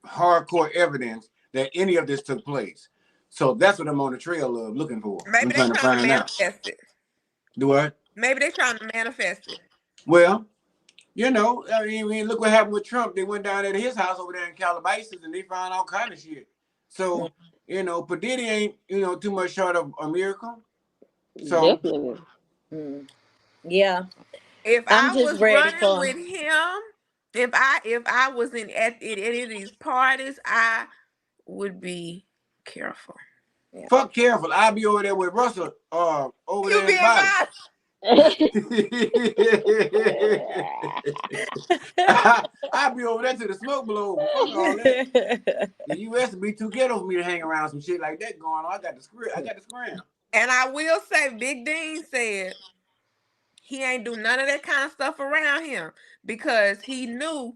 hardcore evidence that any of this took place. So that's what I'm on the trail of looking for. Maybe I'm they trying to trying to find out. manifest it. Do what? Maybe they trying to manifest it. Well, you know, I mean, look what happened with Trump. They went down there to his house over there in Calabasas and they found all kind of shit. So, you know, Diddy ain't, too much short of a miracle. So Definitely. Yeah. If I'm I just was ready running for with him, if I was at any of these parties, I would be careful. fuck careful. I'll be over there with Russell over You there be in Bali. I'll be over there till the smoke blow over. Fuck all that. The U.S. would be too ghetto for me to hang around some shit like that going on. I got the scram. And I will say, Big Dean said he ain't do none of that kind of stuff around him because he knew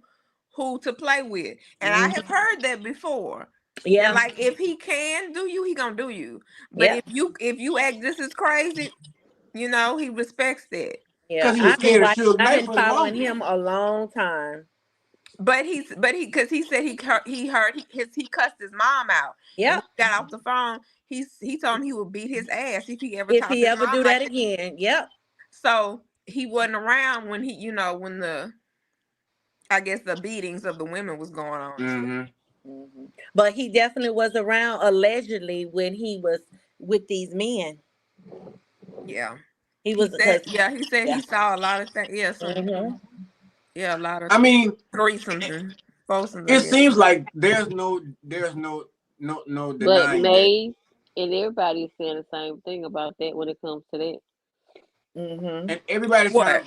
who to play with. And I have heard that before. Yeah. And like, if he can do you, he gonna do you. But Yeah. if you act just as crazy, he respects that. Yeah. Because he was scared of Suge I've Knight been for the following longest. him a long time. But because he said he cussed his mom out. And when Yep. he got off the phone, he told him he would beat his ass if he ever If talked he to his ever mom do like that that. again. Yep. So he wasn't around when when the beatings of the women was going on. Mm-hmm. But he definitely was around allegedly when he was with these men. Yeah. He was because He said he saw a lot of things. Yeah, a lot of I mean, threesomes and foursomes, I it guess. seems like there's no But denying that. Maeve and everybody is saying the same thing about that when it comes to that. And everybody's What?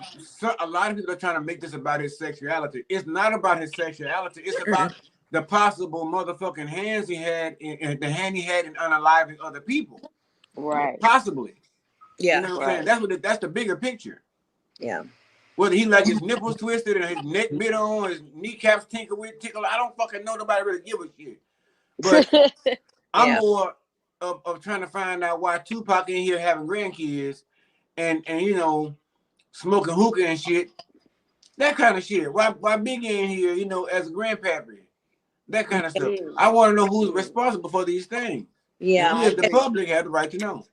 a lot of people are trying to make this about his sexuality. It's not about his sexuality. It's about the possible motherfucking hands he had and the hand he had in unaliving other people. Right. Possibly. yeah. You know what I'm saying? That's the bigger picture. Yeah. Whether he like his nipples twisted and his neck bit on, his kneecaps tickle, I don't fucking know. Nobody really give a shit. But I'm more of trying to find out why Tupac in here having grandkids and smoking hookah and shit. That kind of shit. Why Biggie in here, as a grandpappy? That kind of stuff. I want to know who's responsible for these things. Yeah. And we as the public have the right to know.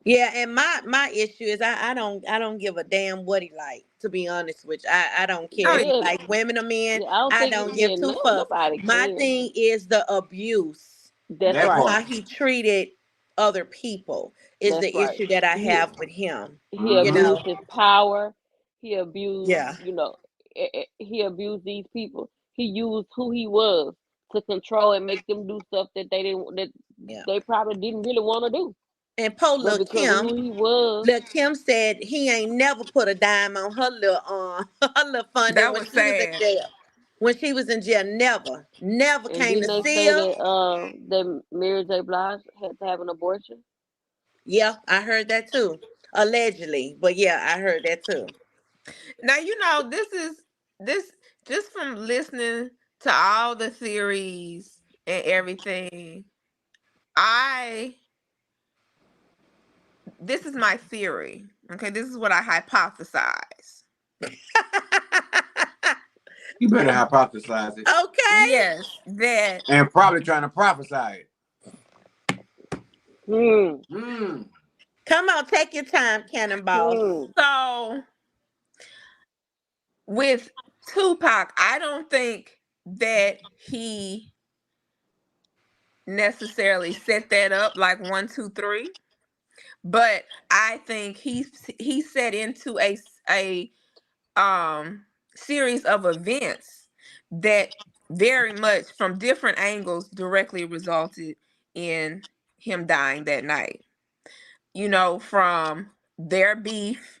Yeah, and my issue is I don't give a damn what he like, to be honest with you. I don't care if he like women or men. I don't give two fucks. My thing is the abuse. That's right. How he treated other people is the issue that I have with him. He abused his power. He abused, he abused these people. He used who he was to control and make them do stuff that they probably didn't really want to do. And poor Lil' Kim, who he was. Lil' Kim said he ain't never put a dime on her little funding That when was she was in jail. When she was in jail, never came to see her. That Mary J. Blige had to have an abortion. Yeah, I heard that too. Allegedly, but yeah, I heard that too. Now this just from listening to all the theories and everything. This is my theory. Okay, this is what I hypothesize. You better hypothesize it. Okay. Yes, that. And probably trying to prophesy it. Come on, take your time, Cannonball. So with Tupac, I don't think that he necessarily set that up like 1, 2, 3. But I think he set into a series of events that very much from different angles directly resulted in him dying that night. From their beef,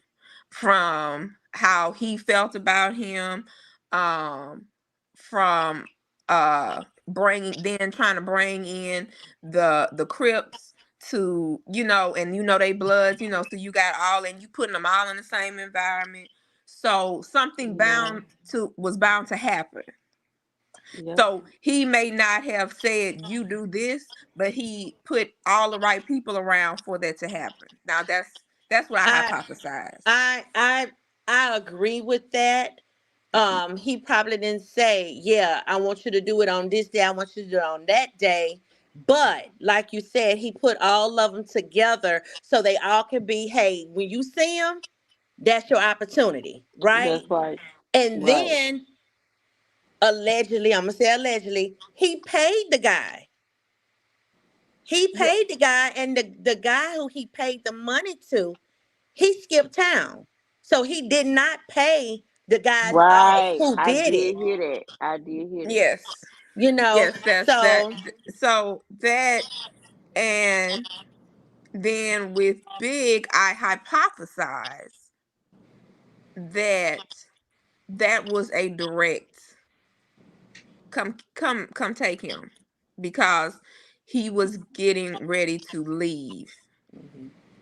from how he felt about him, from trying to bring in the Crips to they bloods, so you got all, and you putting them all in the same environment, so something was bound to happen. So he may not have said you do this, but he put all the right people around for that to happen. Now that's what I hypothesize. I agree with that. He probably didn't say, yeah, I want you to do it on this day, I want you to do it on that day. But like you said, he put all of them together so they all can be, hey, when you see them, that's your opportunity, right? That's right. And then allegedly, I'm gonna say allegedly, he paid the guy. He paid the guy, and the guy who he paid the money to, he skipped town. So he did not pay the guys off who did it. I did hear that. Yes. Yes, that's that. So that, and then with Big, I hypothesize that was a direct come take him, because he was getting ready to leave.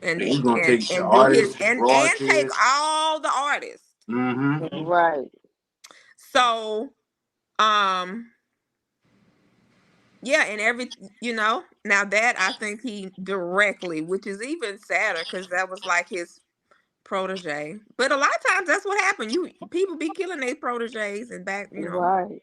And he's gonna take the artists and take all the artists. Right. So yeah, and now that I think he directly, which is even sadder because that was like his protege. But a lot of times that's what happened. People be killing their proteges and back, Right.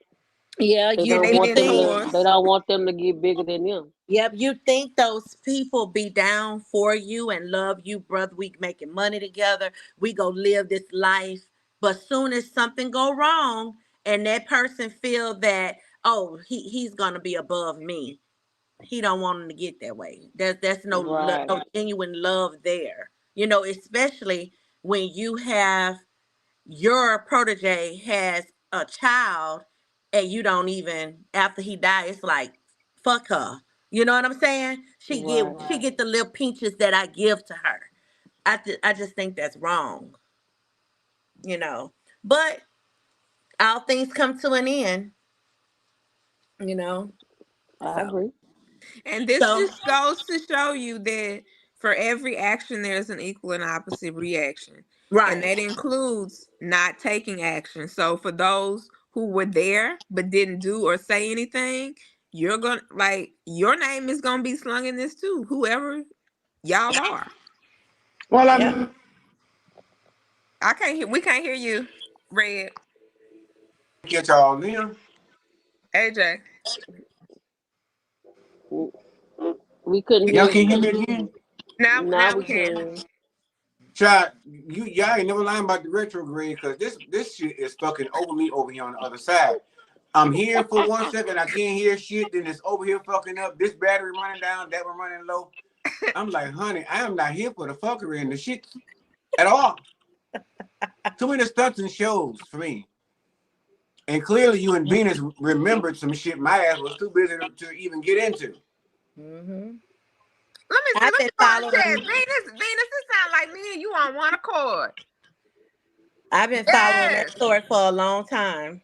Yeah, they don't want them to get bigger than them. Yep, you think those people be down for you and love you, brother. We making money together. We go live this life. But soon as something go wrong and that person feel that, oh, he's gonna be above me, he don't want him to get that way. There's no no genuine love there. Especially when you have your protege has a child and you don't even, after he died, it's like, fuck her. You know what I'm saying? She get the little pinches that I give to her. I just think that's wrong. But all things come to an end. I agree. And this just goes to show you that for every action, there's an equal and opposite reaction. Right. And that includes not taking action. So for those who were there but didn't do or say anything, you're gonna like your name is gonna be slung in this too, whoever y'all are. Well, Yep. I can't hear. We can't hear you, Red. Get y'all in. AJ. We couldn't Y'all hear can't hear you. me again? Now Now we we can. can. Try y'all ain't never lying about the retrograde because this shit is fucking over me over here on the other side. I'm here for 1 second, I can't hear shit, then it's over here fucking up. This battery running down, that one running low. I'm like, honey, I am not here for the fuckery and the shit at all. Too many stunts and shows for me. And clearly you and Venus remembered some shit my ass was too busy to even get into. Mm-hmm. Let me see. I've Let been me go and following. check. Venus, it sounds like me and you on one accord. I've been following that Yes. story for a long time.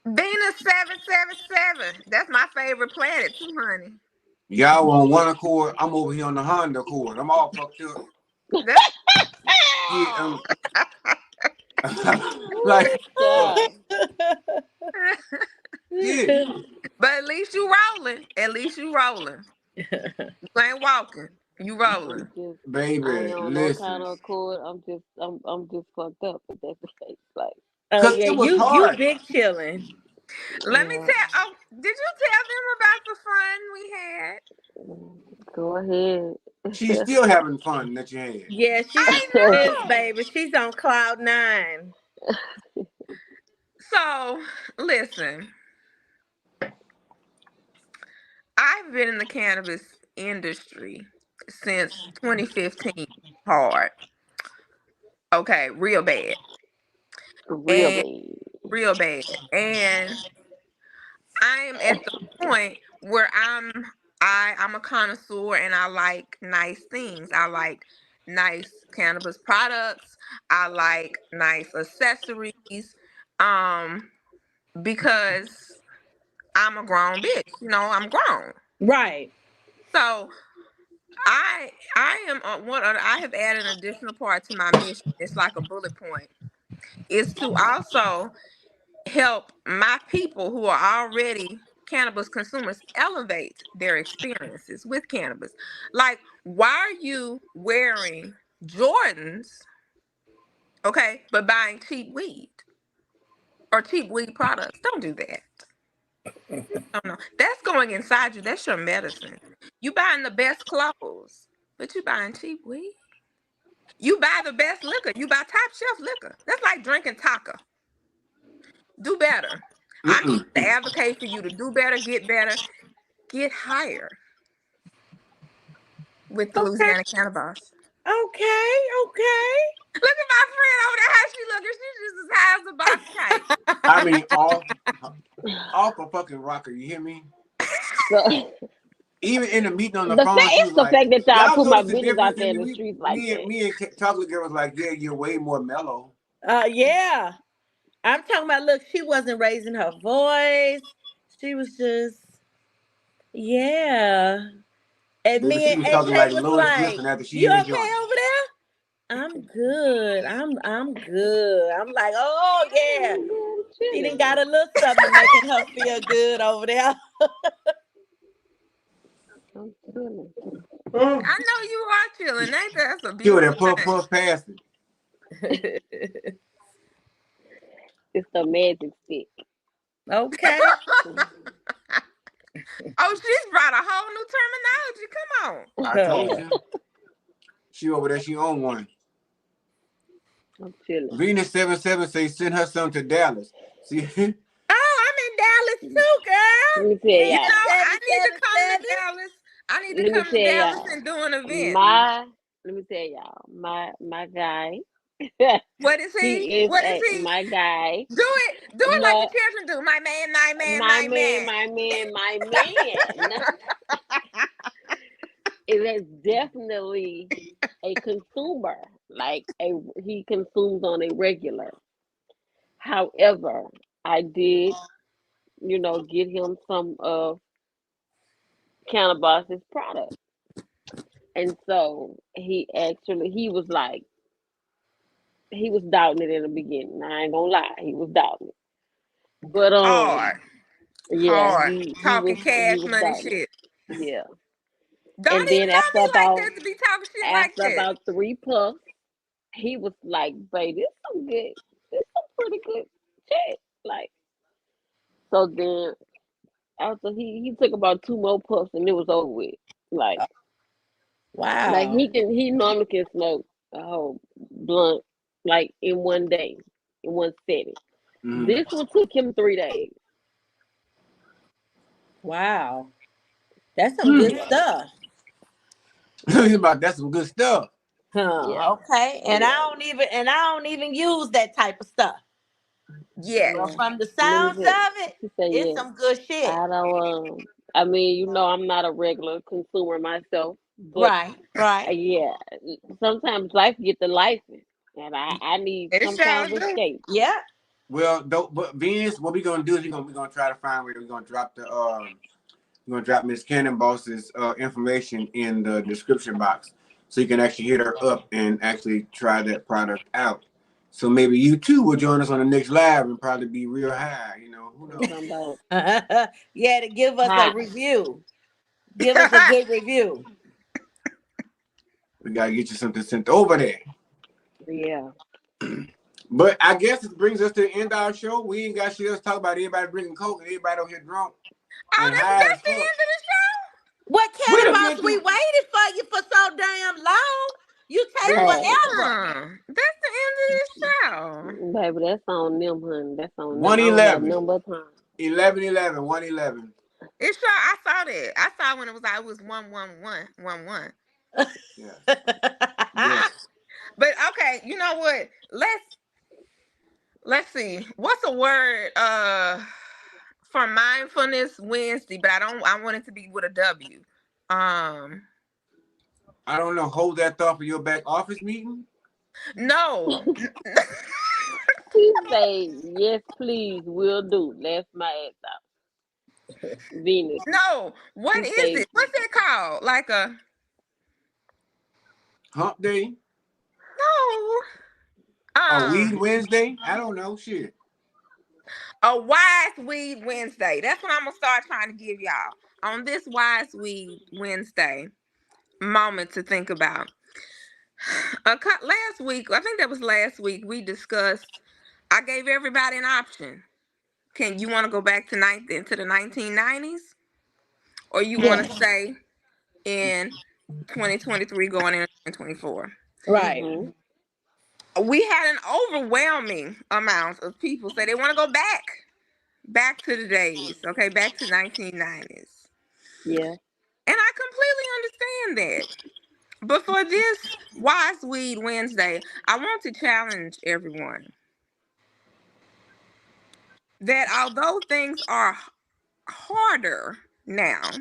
Venus 777. That's my favorite planet too, honey. Y'all on one accord, I'm over here on the Honda accord. I'm all fucked up. That's Yeah, like, fuck. Child. Yeah. but at least you rolling. At least you rolling. You ain't walking. You rolling. I ain't Baby, on no kind listen. of accord. I'm just fucked up if that's the case. Like, Oh Cause yeah, it was you hard. big chilling. Let me yeah. tell. Oh, did you tell them about the fun we had? Go ahead. She's still having fun that you had. Yeah, she's I this know. baby. She's on cloud nine. So listen, I've been in the cannabis industry since 2015. Hard. Okay, real bad. Real And bad. real bad. And I'm at the point where I'm a connoisseur and I like nice things. I like nice cannabis products. I like nice accessories. Um, because I'm a grown bitch. You know, I'm grown. Right. So I am what I have added an additional part to my mission. It's like a bullet point. Is to also help my people who are already cannabis consumers elevate their experiences with cannabis. Like, why are you wearing Jordans, okay, but buying cheap weed or cheap weed products? Don't do that. Oh no, that's going inside you. That's your medicine. You buying the best clothes, but you buying cheap weed. You buy the best liquor. You buy top shelf liquor. That's like drinking Taka. Do better. I'm Mm-mm. here to advocate for you to do better, get higher with the Okay. Louisiana Cannabis. Okay. Look at my friend over there, how she looking. She's just as high as a box of cake. I mean, off a fucking rocker. You hear me? So Even in the meeting on the the fact phone, she it's was the like, fact that y'all "Y'all put my notice the business difference out in there in me? the streets like that. Me and Chocolate Girl was like, yeah, you're way more mellow." Yeah. I'm talking about. Look, she wasn't raising her voice. She was just yeah. And Baby, me she and was talking AJ like was Lois like, Gibson after she "You hit a okay joint. over there?" I'm good. I'm good. I'm like, oh yeah. I'm good, She done chilling. got a little something making her feel good over there. I'm chilling. I know you are chilling, ain't that? That's a She would beautiful have puff thing. puff past it. It's the magic stick. Okay. Oh, she's brought a whole new terminology. Come on. I told Huh. you. She over there, she own one. I'm chilling. Venus 77 say send her some to Dallas. See, Oh, I'm in Dallas too, Let girl. me tell You Venus y'all. know, I need to come to 777. Dallas. I need to Let me come to tell Dallas y'all. and do an event. Let me tell y'all. My guy. What is he? He is What is he? my guy. Do it. Do it like the My children do. My man, my man, my my man, man. my man, my man. It is definitely a consumer. Like he consumes on a regular. However, I did, get him some of Cannabis's product. And so he was doubting it in the beginning. I ain't gonna lie, he was doubting it. But Hard. Yeah, Hard. Talking he cash was money starting it. shit. Yeah. Don't And even then know me like that to be talking shit like that. after about 3 puffs, he was like, "Baby, this some pretty good shit." Like, so then after he took about 2 more puffs and it was over with. Like Wow. he normally can smoke a whole blunt like in one day, in one setting. Mm. This one took him 3 days. Wow. That's some good Mm. Yeah, stuff. That's some good stuff. yeah, Huh. Okay. oh yeah, And I don't even use that type of stuff. Yeah. But yeah. from the Let me sounds say, of it, he said, it's yeah. some good shit. I don't. I mean, I'm not a regular consumer myself, but Right. Right. yeah, sometimes life get the life, and I need It some kind sure of do. escape. Yeah. Well, but Vince, what we gonna do is we're gonna try to find where we're gonna drop the we're gonna drop Miss Cannon Boss's information in the description box, so you can actually hit her up and actually try that product out. So maybe you too will join us on the next live and probably be real high. Who I'm knows? talking about Yeah, to give us a high. review. Give us a good review. We gotta get you something sent over there. Yeah. But I guess it brings us to the end of our show. We ain't got shit else to talk about. Everybody drinking coke and everybody over here drunk Oh, and that's high as the fuck. end of the show. What We Cannon done Boss? been We through. waited for you for so damn long. You take Hey, forever. That's the end of this show. baby, that's on them, honey. That's on them. I don't have 111. number time. 1111. 111. It's sure I saw that. I saw when it was 11111. Yes. Yes. But okay, you know what? Let's see. What's a word for mindfulness Wednesday? But I want it to be with a W. Um I don't know. Hold that thought for your back office meeting. no. He say, yes, please, will do. Laugh my ass out. Venus. No. What He is say, it? What's it called? Like a Hump day. no. Or Weed Wednesday. I don't know. Shit. A wise weed Wednesday. That's what I'm gonna start trying to give y'all on this wise weed Wednesday moment to think about. Last week, I think that was last week, we discussed. I gave everybody an option. Can you want to go back to into the 1990s, or you want Yeah. to stay in 2023 going into 2024? Right. mm-hmm, We had an overwhelming amount of people say they want to go back to the days, okay, back to 1990s. yeah. And I completely understand that. But for this Wise Weed Wednesday, I want to challenge everyone that although things are harder now,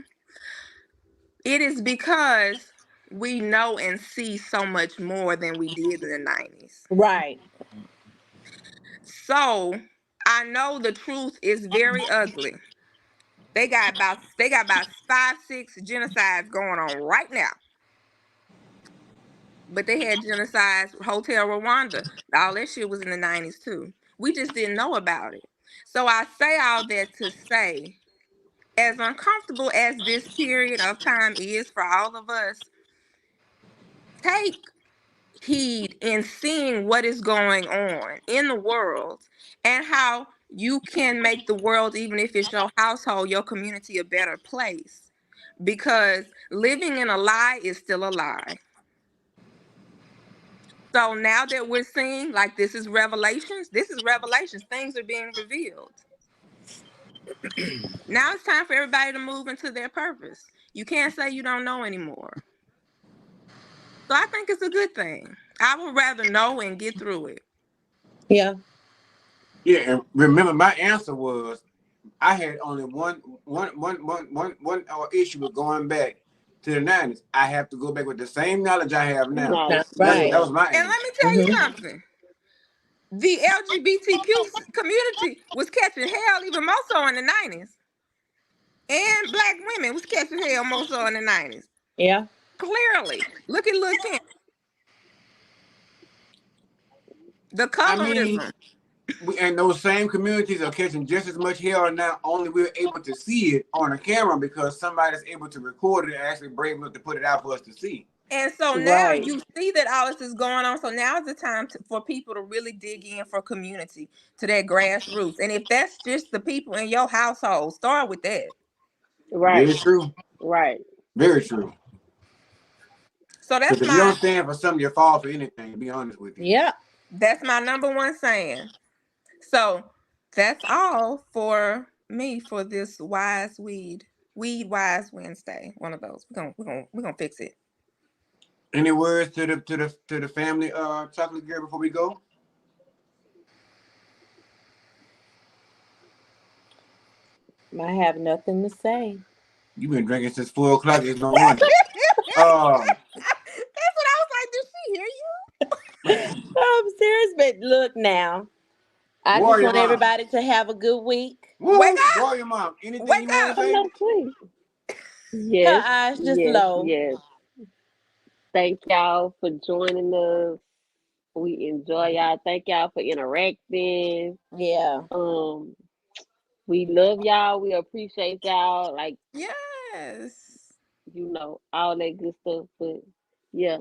it is because we know and see so much more than we did in the 90s. Right. So I know the truth is very ugly. They got about 5, 6 genocides going on right now. But they had genocides, Hotel Rwanda. All that shit was in the 90s too. We just didn't know about it. So I say all that to say, as uncomfortable as this period of time is for all of us, take heed in seeing what is going on in the world and how you can make the world, even if it's your household, your community, a better place. Because living in a lie is still a lie. So now that we're seeing, like, this is revelations, things are being revealed. Now it's time for everybody to move into their purpose. You can't say you don't know anymore. So I think it's a good thing. I would rather know and get through it. Yeah. Yeah, and remember my answer was I had only one issue with going back to the 90s. I have to go back with the same knowledge I have now. Knowledge. That's That's right. that Yeah. was my And let answer. me tell you Mm-hmm. something. The LGBTQ community was catching hell even more so in the 90s. And black women was catching hell more so in the 90s. Yeah. Clearly. Look at Lil' Kim. The I mean, colorism. and those same communities are catching just as much hell now. Only we're able to see it on a camera because somebody's able to record it and actually brave enough to put it out for us to see. And so now Right. you see that all this is going on. So now is the time for people to really dig in for community, to that grassroots. And if that's just the people in your household, start with that. Right. Very true. Right. Very true. So Because that's if you don't my stand for something, you fall for anything. To be honest with you. Yeah. that's my number one saying. So that's all for me for this weed wise Wednesday. One of those. We're gonna fix it. Any words to the family, chocolate girl, before we go? I have nothing to say. You've been drinking since 4:00. It's no wonder. That's what I was like. Did she hear you? I'm serious, but look now. I just Warrior want Mom. everybody to have a good week. Woo! Wake up! Warrior Mom. Anything Wake you want up! to say? No, please. Her Yes. eyes just Yes. low. Yes. Thank y'all for joining us. We enjoy y'all. Thank y'all for interacting. Yeah. We love y'all. We appreciate y'all. Like, Yes. all that good stuff. But yeah.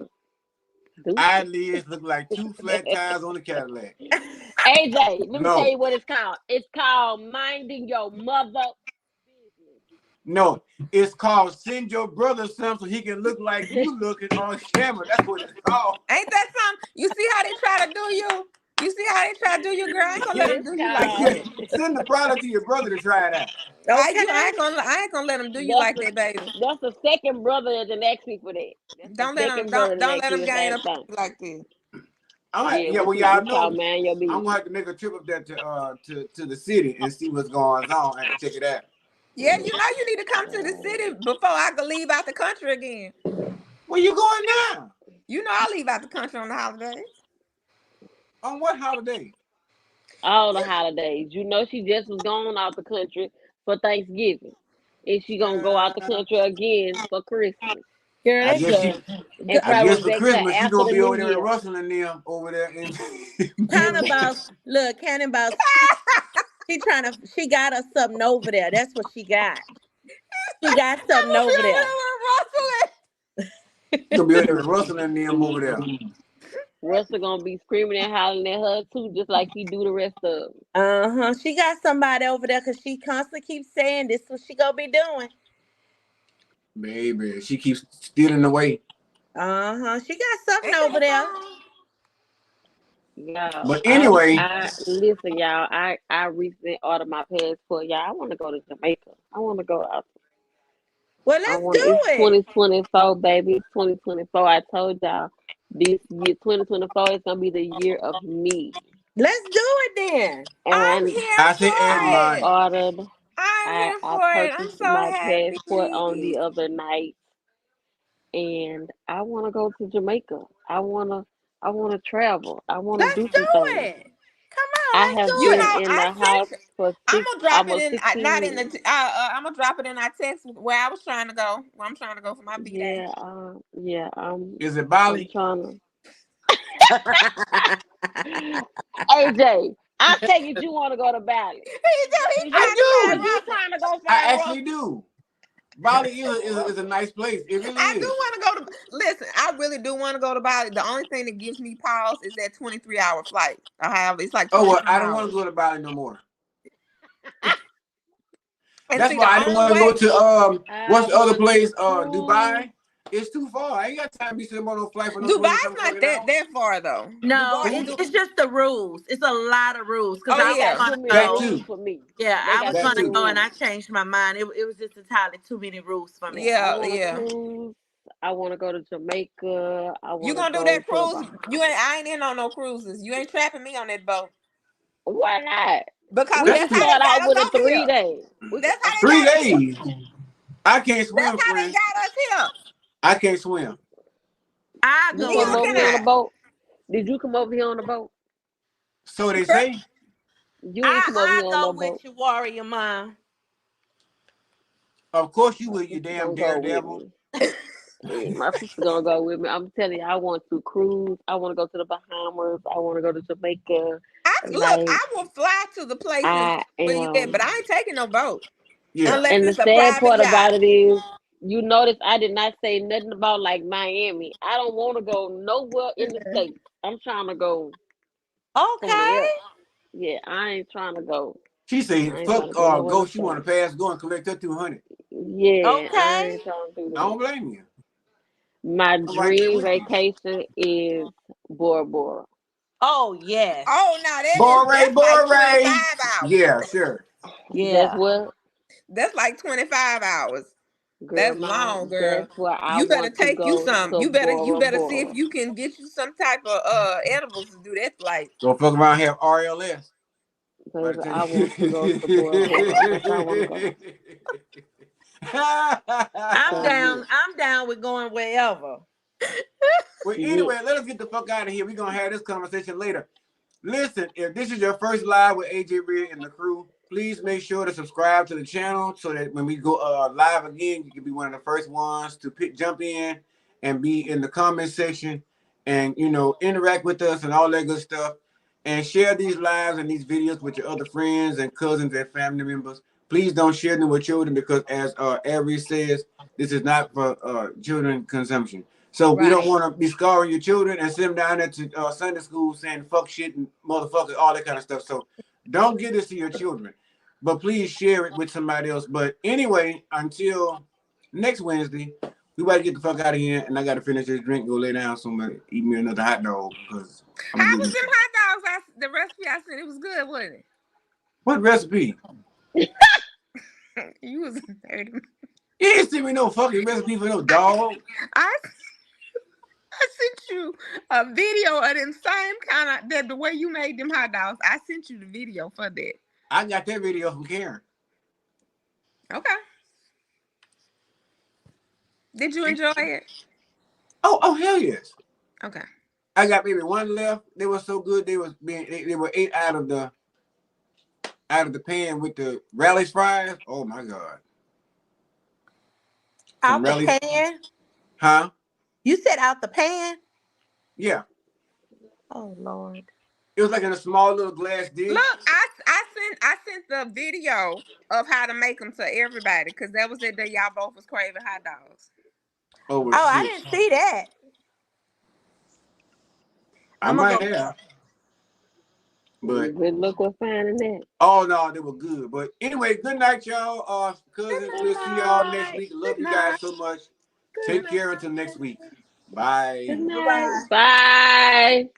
Eyelids look like two flat tires on a Cadillac. AJ, let me No. tell you what it's called. It's called minding your mother business. No, it's called send your brother some so he can look like you looking on camera. That's what it's called. Ain't that something? You see how they try to do you? You see how they try to do you, girl? I ain't gonna let them do you like that. Send the product to your brother to try it out. I ain't gonna let them do you like that, baby. That's the second brother that didn't ask me for that. Don't let them gain up like that. Well, y'all know. I'm gonna have to make a trip up there to the city and see what's going on. I have to check it out. Yeah, you need to come to the city before I can leave out the country again. Where you going now? You know I leave out the country on the holidays. On what holiday? All the holidays. She just was gone out the country for Thanksgiving. And she gonna go out the country again for Christmas. Girl, I that's guess good. And I guess for back Christmas she after gonna the be over New there Year. rustling them over there in Cannonballs. Look, Cannonballs. She got us something over there. That's what she got. She got something over there. gonna be over there rustling them over there. Russell gonna be screaming and hollering at her too, just like he do the rest of them. She got somebody over there because she constantly keeps saying this is what she gonna be doing. Baby, she keeps stealing away. She got something over there. Y'all, but anyway, listen, y'all. I recently ordered my passport. Y'all, I want to go to Jamaica. I want to go out. Well, let's do it's it. 2024, baby. It's 2024. I told y'all this year, 2024, is gonna be the year of me. Let's do it then. I'm And here I for say add it. mine. ordered. I'm here I for it. I'm purchased so my happy. passport on the other night, and I want to go to Jamaica. I wanna travel. I want to Let's do do some things. it. Come on, I let's have do been it. in the house for I'm gonna drop it almost in. 16 Not in years. the. I'm gonna drop it in our text where I was trying to go. Where I'm trying to go for my B day. Yeah. Is it Bali? I'm trying to. AJ, I figured you want to go to Bali. I do. You trying to go find I actually do. Bali is a nice place. It really I is. do want to go to. Listen, I really do want to go to Bali. The only thing that gives me pause is that 23-hour flight. It's like. Oh well, I don't want to go to Bali no more. And That's see, why I didn't want to go to what's the other place? Dubai. It's too far. I ain't got time to be sitting on no flight for no Dubai's not that far though. No, Dubai, it's just the rules. It's a lot of rules because Oh, yeah. I was gonna That go. too. For me. Yeah, They I got was too gonna many go and I rules. changed my mind. It was just entirely too many rules for me. I yeah, want to yeah. cruise. I want to go to Jamaica. I You want to gonna do go that to cruise? I ain't in on no cruises. You ain't trapping me on that boat. Why not? Because We that's can how start they got out with us a over 3 here. days. That's how they 3 got us here. days. I can't swim, That's how they friend. got us here. I can't swim. I You go came on over here on a there. boat? Did you come over here on a boat? So they say. You ain't come over I here on no go with boat. you, warrior mom. Of course you will, you Sister damn gonna go daredevil. with me. Yeah, my sister gonna go with me. I'm telling you, I want to cruise. I want to go to the Bahamas. I want to go to Jamaica. I look, Like I will fly to the places I where you at, but am. I ain't taking no boat Yeah. unless And the it's a sad private part yacht. about it is, you notice I did not say nothing about like Miami. I don't want to go nowhere in the States. I'm trying to go somewhere Okay. else. Yeah, I ain't trying to go. She say, I ain't trying fuck to go nowhere in go. the She want States. to pass, go and collect her 200. Yeah, I Okay. ain't trying to do I don't that. blame you. My I'm right there dream with you. vacation is Bora Bora. Oh yes. Oh no, Bore, that's like bore. 25 hours. Yeah, sure. That's Yeah. what, That's like 25 hours. girl, That's long, girl. that's where I You better want to take you go some. to You Bora better see if Bora. you can get you some type of edibles to do that flight. Go fuck around and have RLS. About Baby, to tell I want to go to Bora Bora. That's where I want to go. I'm So, down. I'm down with going wherever. Well, yeah. anyway, let us get the fuck out of here. We're gonna have this conversation later. Listen, if this is your first live with AJ Red and the crew, please make sure to subscribe to the channel so that when we go live again, you can be one of the first ones to jump in and be in the comment section and interact with us and all that good stuff. And share these lives and these videos with your other friends and cousins and family members. Please don't share them with children because, as Avery says, this is not for children consumption. So we don't Right. want to be scarring your children and send them down there to Sunday school saying fuck shit and motherfuckers, all that kind of stuff. So don't give this to your children, but please share it with somebody else. But anyway, until next Wednesday, we about to get the fuck out of here, and I got to finish this drink, go lay down somewhere, eat me another hot dog because I'm How gonna was get them hot dogs? The recipe I sent, it was good, wasn't what recipe? it? You was dirty. You ain't send me no fucking recipe for no dog. I I sent you a video of them same kind of the way you made them hot dogs. I sent you the video for that. I got that video from Karen. Okay. Did you enjoy it? Oh hell yes. Okay. I got maybe one left. They were so good. They were ate out of the pan with the Rally's fries. Oh my god. Some Out the Rally's, pan. huh? You said out the pan. Yeah. Oh Lord. It was like in a small little glass dish. Look, I sent the video of how to make them to everybody because that was the day y'all both was craving hot dogs. Oh well, Oh, I shit. didn't see that. I I'm gonna might go. have, but Good luck with finding that. oh no, they were good. But anyway, good night, y'all. Cousins, Good we'll see y'all next night. week. Good Love you night. guys so much. Good Take night. care until next week. Good Bye. Bye night. bye. Bye.